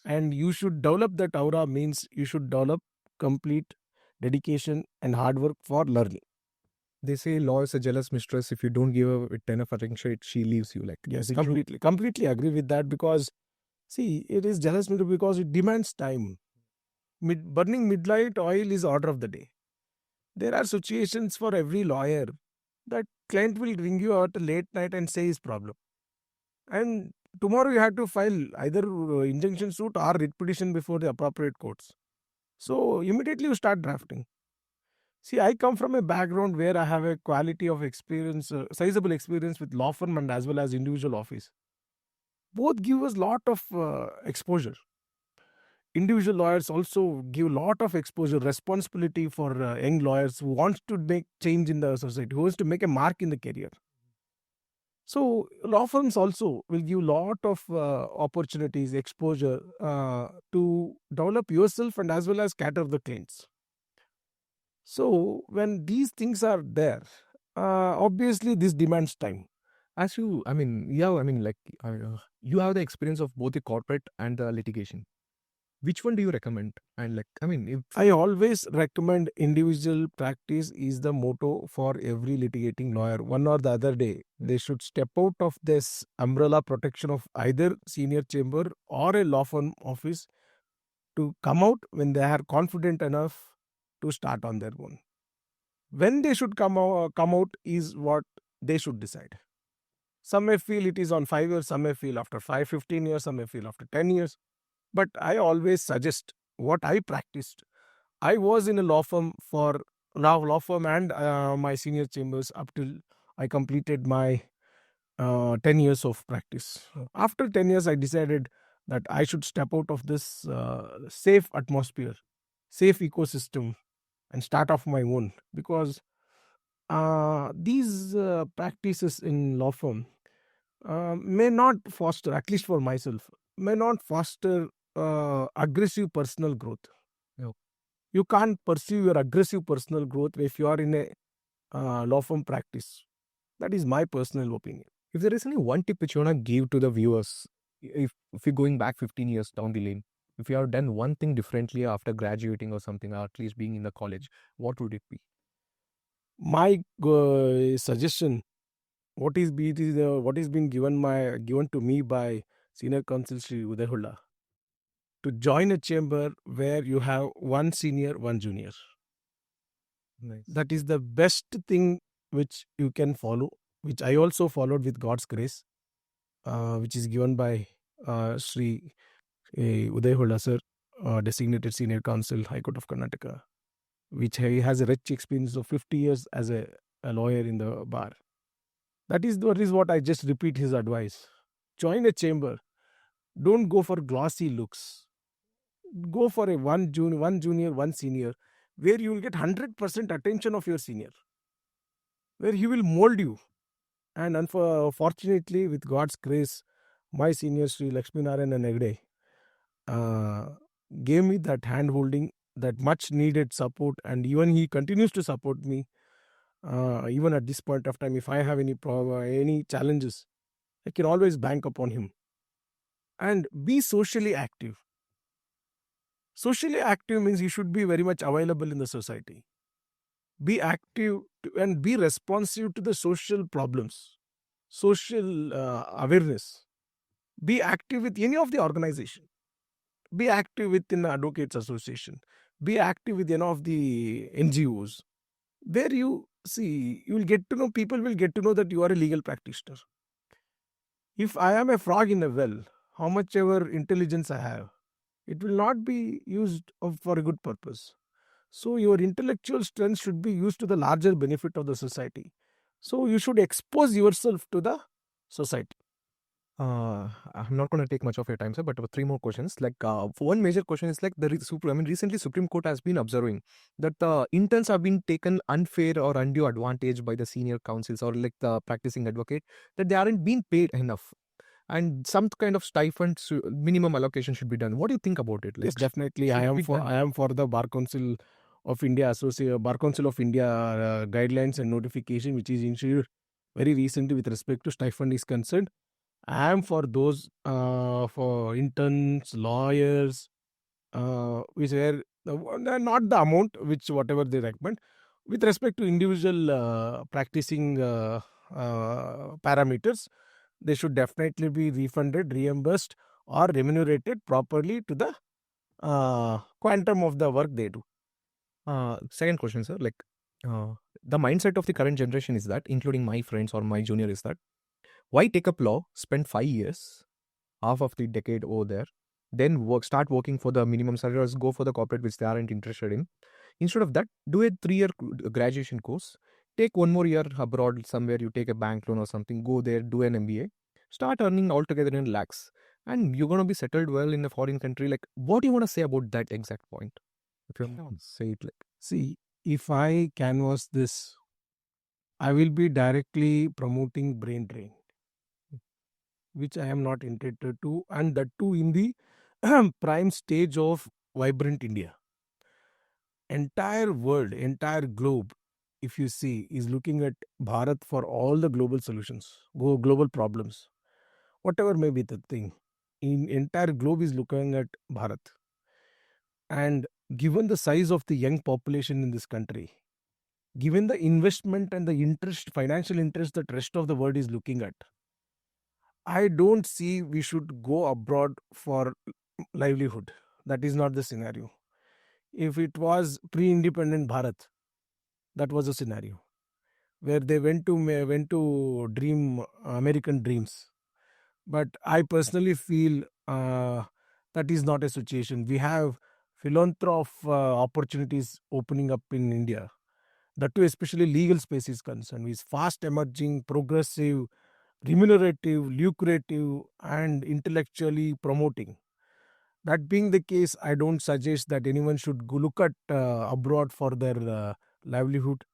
S2: And you should develop that aura, means you should develop complete dedication and hard work for learning.
S1: They say law is a jealous mistress. If you don't give her a 10 of attention, she leaves you. Like,
S2: Yes,
S1: is it true?
S2: completely agree with that, because see, it is jealous because it demands time. Burning midnight oil is order of the day. There are situations for every lawyer that client will ring you out late night and say his problem. And tomorrow you have to file either injunction suit or writ petition before the appropriate courts. So immediately you start drafting. See, I come from a background where I have a quality of experience, sizable experience with law firm and as well as individual office. Both give us lot of exposure. Individual lawyers also give lot of exposure, responsibility for young lawyers who wants to make change in the society, who wants to make a mark in the career. So law firms also will give lot of opportunities, exposure to develop yourself and as well as cater the clients. So when these things are there, obviously this demands time.
S1: As you, I mean, yeah, I mean, like, you have the experience of both the corporate and the litigation. Which one do you recommend? And like, I mean, if
S2: I always recommend individual practice is the motto for every litigating lawyer. One or the other day, they should step out of this umbrella protection of either senior chamber or a law firm office to come out when they are confident enough to start on their own. When they should come out is what they should decide. Some may feel it is on 5 years, some may feel after 15 years, some may feel after 10 years. But I always suggest what I practiced. I was in a law firm for law firm and my senior chambers up till I completed my 10 years of practice. After 10 years, I decided that I should step out of this safe atmosphere, safe ecosystem, and start off my own, because these practices in law firm may not foster, at least for myself, may not foster aggressive personal growth.
S1: Yeah.
S2: You can't pursue your aggressive personal growth if you are in a law firm practice. That is my personal opinion.
S1: if there is any one tip which you want to give to the viewers, if you're going back 15 years down the lane, if you have done one thing differently after graduating or something, or at least being in the college, what would it be?
S2: My suggestion, what is been given to me by senior counsel Sri Uday, to join a chamber where you have one senior, one junior.
S1: Nice.
S2: That is the best thing which you can follow, which I also followed with God's grace, which is given by Sri Uday Holla sir, designated senior counsel, High Court of Karnataka, which he has a rich experience of 50 years as a lawyer in the bar. That is what I just repeat his advice. Join a chamber. Don't go for glossy looks. Go for a one junior, one senior, where you will get 100% attention of your senior, where he will mold you. And unfortunately, with God's grace, my senior Sri Lakshmi Narayan Negde gave me that hand holding, that much needed support, and even he continues to support me. Even at this point of time, if I have any challenges, I can always bank upon him. And be socially active. Socially active means you should be very much available in the society. Be active and be responsive to the social problems, social awareness. Be active with any of the organization. Be active within the Advocates Association. Be active with any of the NGOs. Where you see, you will get to know, people will get to know that you are a legal practitioner. If I am a frog in a well, how much ever intelligence I have, it will not be used for a good purpose. So your intellectual strength should be used to the larger benefit of the society. So you should expose yourself to the society.
S1: I'm not going to take much of your time, sir, but three more questions. Like, one major question is like recently Supreme Court has been observing that the interns have been taken unfair or undue advantage by the senior counsels or like the practicing advocate, that they aren't being paid enough, and some kind of stipend minimum allocation should be done. What do you think about it? Like,
S2: Yes, definitely.
S1: should it be done?
S2: I am for the Bar Council of India guidelines and notification, which is issued very recently with respect to stipend is concerned. I am for those for interns, lawyers, which were not the amount which whatever they recommend. With respect to individual practicing parameters, they should definitely be refunded, reimbursed, or remunerated properly to the quantum of the work they do.
S1: Second question, sir. Like, the mindset of the current generation is that, including my friends or my junior, is that why take up law, spend 5 years, half of the decade over there, then start working for the minimum salary or go for the corporate which they aren't interested in. Instead of that, do a 3-year graduation course, take 1 more year abroad somewhere, you take a bank loan or something, go there, do an MBA, start earning altogether in lakhs, and you're going to be settled well in a foreign country. Like, what do you want to say about that exact point? If you want to say it like,
S2: See, if I canvas this, I will be directly promoting brain drain, which I am not intended to, and that too in the prime stage of vibrant India. Entire world, entire globe, if you see, is looking at Bharat for all the global solutions, global problems, whatever may be the thing. In entire globe is looking at Bharat, and given the size of the young population in this country, given the investment and the interest, financial interest that rest of the world is looking at, I don't see we should go abroad for livelihood. That is not the scenario. If it was pre-independent Bharat, that was a scenario where they went to dream American dreams. But I personally feel that is not a situation. We have philanthropic opportunities opening up in India. That too, especially legal space is concerned, is fast emerging, progressive, remunerative, lucrative, and intellectually promoting. That being the case, I don't suggest that anyone should go look at abroad for their livelihood.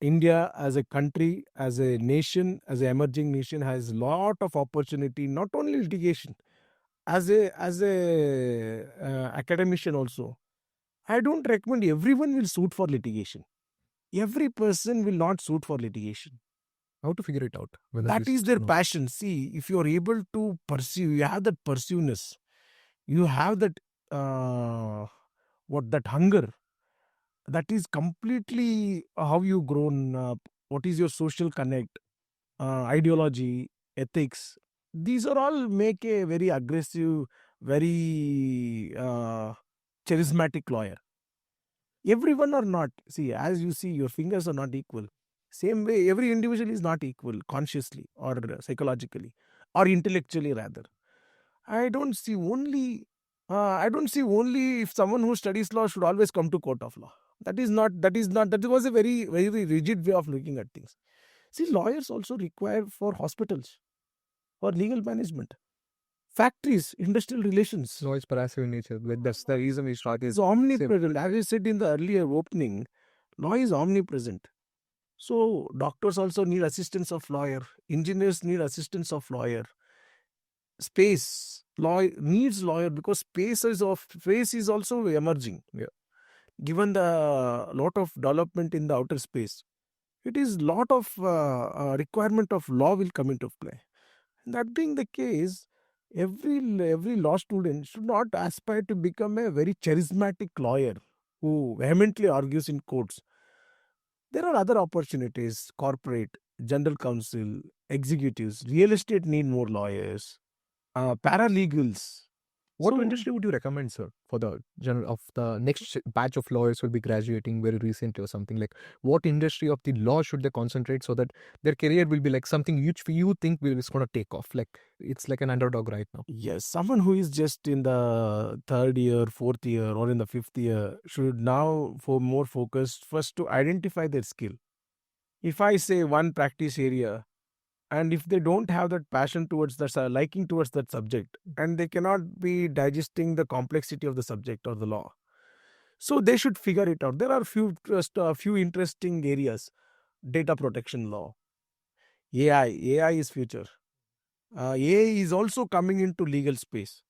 S2: India as a country, as a nation, as an emerging nation, has lot of opportunity. Not only litigation, as a academician also, I don't recommend everyone will suit for litigation. Every person will not suit for litigation.
S1: how to figure it out? Whether
S2: That
S1: this,
S2: is their
S1: no.
S2: passion. See, if you are able to pursue, you have that pursueness, you have that what that hunger. That is completely how you grown up. What is your social connect, ideology, ethics? These are all make a very aggressive, very charismatic lawyer. Everyone are not. See, as you see, your fingers are not equal. Same way, every individual is not equal consciously or psychologically or intellectually rather. I don't see only. I don't see only if someone who studies law should always come to court of law. That is not. That is not. That was a very very rigid way of looking at things. See, lawyers also require for hospitals, for legal management, factories, industrial relations.
S1: Law is passive in nature. That's the reason we started.
S2: It's omnipresent. As I said in the earlier opening, law is omnipresent. So doctors also need assistance of lawyer. Engineers need assistance of lawyer. Space law needs lawyer because space is also emerging.
S1: Yeah.
S2: Given the lot of development in the outer space, it is lot of requirement of law will come into play. That being the case, every law student should not aspire to become a very charismatic lawyer who vehemently argues in courts. There are other opportunities, corporate, general counsel, executives, real estate need more lawyers, paralegals.
S1: What
S2: So,
S1: industry would you recommend, sir, for the general of the next batch of lawyers will be graduating very recently or something like? What industry of the law should they concentrate so that their career will be like something huge for you think will is going to take off? Like it's like an underdog right now.
S2: yes, someone who is just in the third year, fourth year, or in the fifth year should now for more focused first to identify their skill. If I say one practice area, and if they don't have that passion towards that liking towards that subject, and they cannot be digesting the complexity of the subject or the law, so they should figure it out. There are few interesting areas: data protection law, AI is future. AI is also coming into legal space.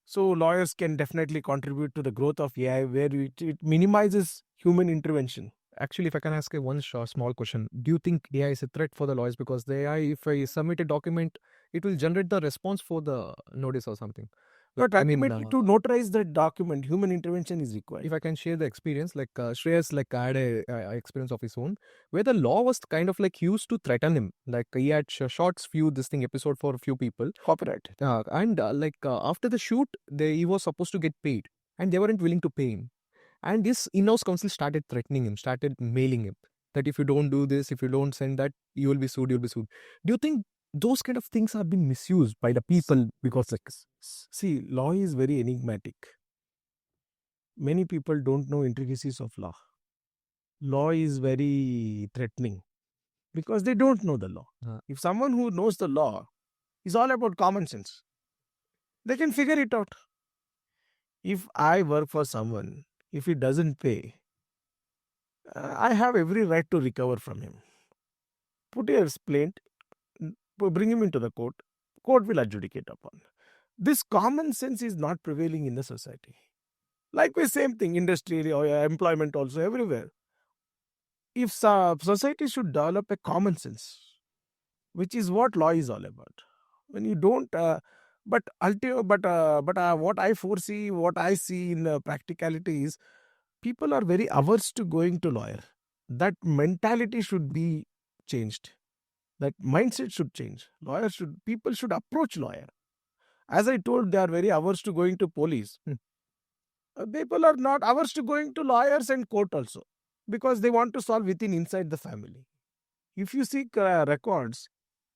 S2: So lawyers can definitely contribute to the growth of AI where it minimizes human intervention.
S1: Actually, if I can ask a one small question, do you think AI is a threat for the lawyers? Because the AI, if I submit a document, it will generate the response for the notice or something. Like,
S2: But
S1: I mean,
S2: ultimately, to notarize that document, human intervention is required.
S1: if I can share the experience, like Shreyas, like I had a experience of his own, where the law was kind of like used to threaten him. Like he had shots few this thing episode for a few people,
S2: Copyright.
S1: and after the shoot, he was supposed to get paid, and they weren't willing to pay him. And this in-house counsel started threatening him, started mailing him that if you don't do this, if you don't send that, you will be sued. You'll be sued. Do you think those kind of things are being misused by the people because like
S2: See, law is very enigmatic. Many people don't know intricacies of law. Law is very threatening because they don't know the law.
S1: uh,
S2: If someone who knows the law is all about common sense, they can figure it out. If I work for someone, if he doesn't pay, I have every right to recover from him. Put a plaint, bring him into the court. Court will adjudicate upon. This common sense is not prevailing in the society. Likewise, same thing, industry or employment also everywhere. If society should develop a common sense, which is what law is all about. When you don't, what I foresee, what I see in practicality is people are very averse to going to lawyer. That mentality should be changed. That mindset should change. People should approach lawyer. As I told, they are very averse to going to police. People are not averse to going to lawyers and court also because they want to solve within inside the family. If you see records,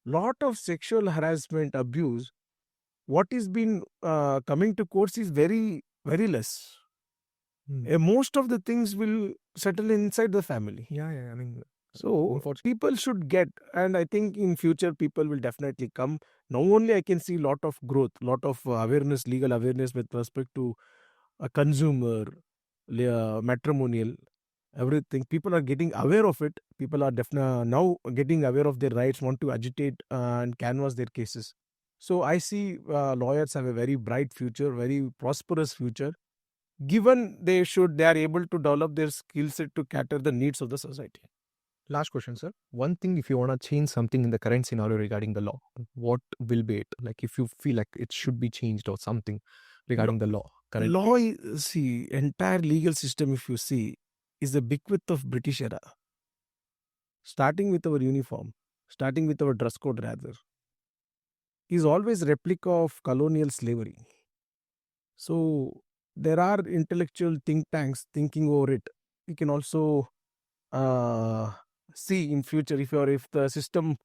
S2: lot of sexual harassment, abuse, what is been coming to courts is very, very less. Most of the things will settle inside the family.
S1: yeah, I mean,
S2: So
S1: unfortunately,
S2: people should get, and I think in future people will definitely come. Now only I can see lot of growth, lot of awareness, legal awareness with respect to a consumer, matrimonial, everything. People are getting aware of it. People are definitely now getting aware of their rights, want to agitate and canvass their cases. So I see lawyers have a very bright future, very prosperous future, given they are able to develop their skill set to cater the needs of the society.
S1: last question, sir. One thing, if you want to change something in the current scenario regarding the law, what will be it? Like if you feel like it should be changed or something regarding the law. Current.
S2: See, entire legal system, if you see, is a bequest of British era. Starting with our uniform, starting with our dress code rather, is always replica of colonial slavery. So there are intellectual think tanks thinking over it. We can also uh, see in future if the system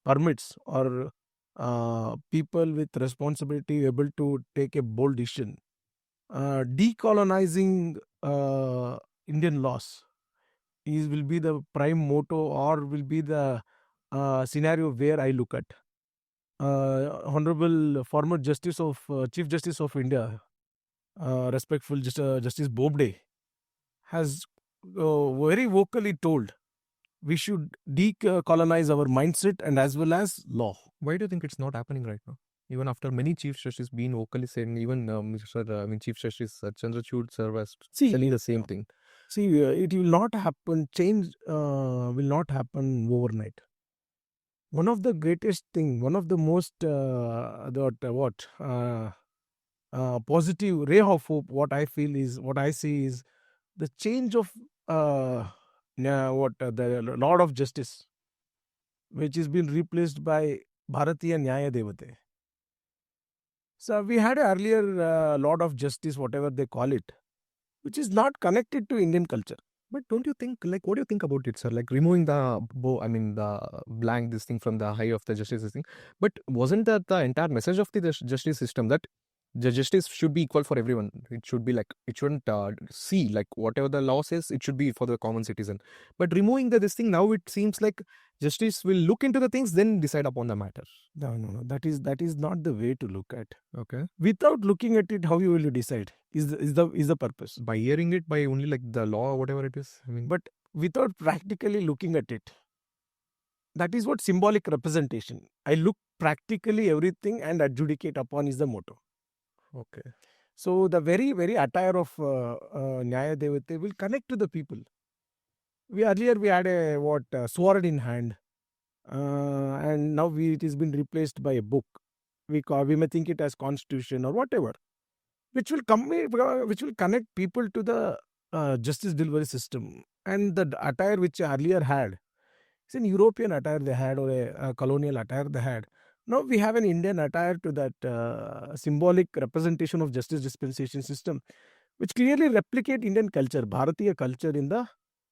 S2: permits or people with responsibility able to take a bold decision. Decolonizing Indian laws will be the prime motto or will be the scenario where I look at. Honorable former Justice of Chief Justice of India, respectful Justice Bobde, has very vocally told we should decolonize our mindset and as well as law.
S1: Why do you think it's not happening right now? Even after many chief justices being vocally saying, even Chief Justice Chandrachud sir was
S2: See,
S1: telling the same thing.
S2: See, it will not happen. Change will not happen overnight. One of the greatest thing, one of the most positive ray of hope. What I feel is what I see is the change of uh, the Lord of Justice, which has been replaced by Bharatiya Nyaya Devate. So we had a earlier Lord of Justice, whatever they call it, which is not connected to Indian culture.
S1: But don't you think, like, what do you think about it, sir? Like removing the the blank, this thing from the high of the justice thing. But wasn't that the entire message of the justice system that the justice should be equal for everyone? It should be like, it shouldn't see like whatever the law says, it should be for the common citizen. But removing this thing, now it seems like justice will look into the things, then decide upon the matter.
S2: No. That is not the way to look at.
S1: Okay.
S2: Without looking at it, how you will decide? Is the purpose?
S1: By hearing it, by only like the law or whatever it is. I mean,
S2: But without practically looking at it, that is what symbolic representation. I look practically everything and adjudicate upon is the motto.
S1: okay.
S2: So the very attire of Nyaya Devate will connect to the people. We had a sword in hand, and now it has been replaced by a book. We may think it as constitution or whatever, which will which will connect people to the justice delivery system. And the attire which earlier had, it's an European attire they had, or a colonial attire they had. Now we have an Indian attire to that symbolic representation of justice dispensation system, which clearly replicate Indian culture, Bharatiya culture in the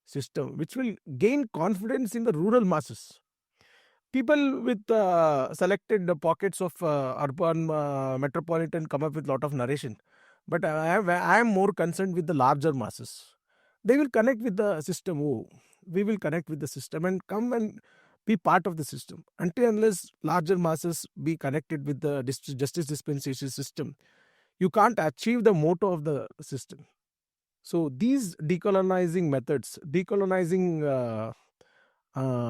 S2: system, which will gain confidence in the rural masses. People with selected pockets of urban metropolitan come up with lot of narration, but I am more concerned with the larger masses. They will connect with the system. Oh, we will connect with the system and come and be part of the system. Until unless larger masses be connected with the justice dispensation system, you can't achieve the motto of the system. So these decolonizing methods, decolonizing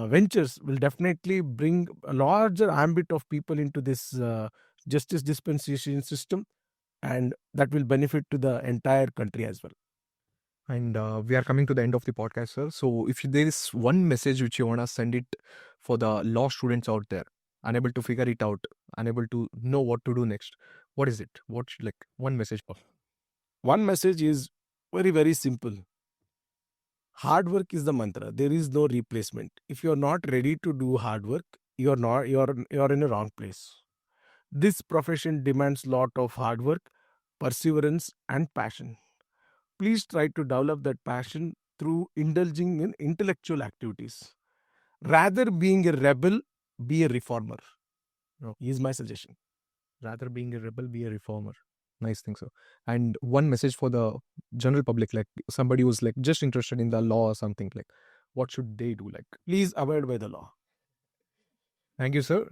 S2: ventures will definitely bring a larger ambit of people into this justice dispensation system, and that will benefit to the entire country as well.
S1: And we are coming to the end of the podcast, sir. So, if there is one message which you want to send it for the law students out there, unable to figure it out, unable to know what to do next, what is it? What like one message?
S2: One message is very simple. Hard work is the mantra. There is no replacement. If you're not ready to do hard work, you're in a wrong place. This profession demands lot of hard work, perseverance, and passion. Please try to develop that passion through indulging in intellectual activities. Rather being a rebel, be a reformer.
S1: No.
S2: Is my suggestion.
S1: Rather being a rebel, be a reformer. Nice thing, sir. And one message for the general public, like somebody who's like just interested in the law or something, like what should they do? Like,
S2: Please abide by the law.
S1: thank you, sir.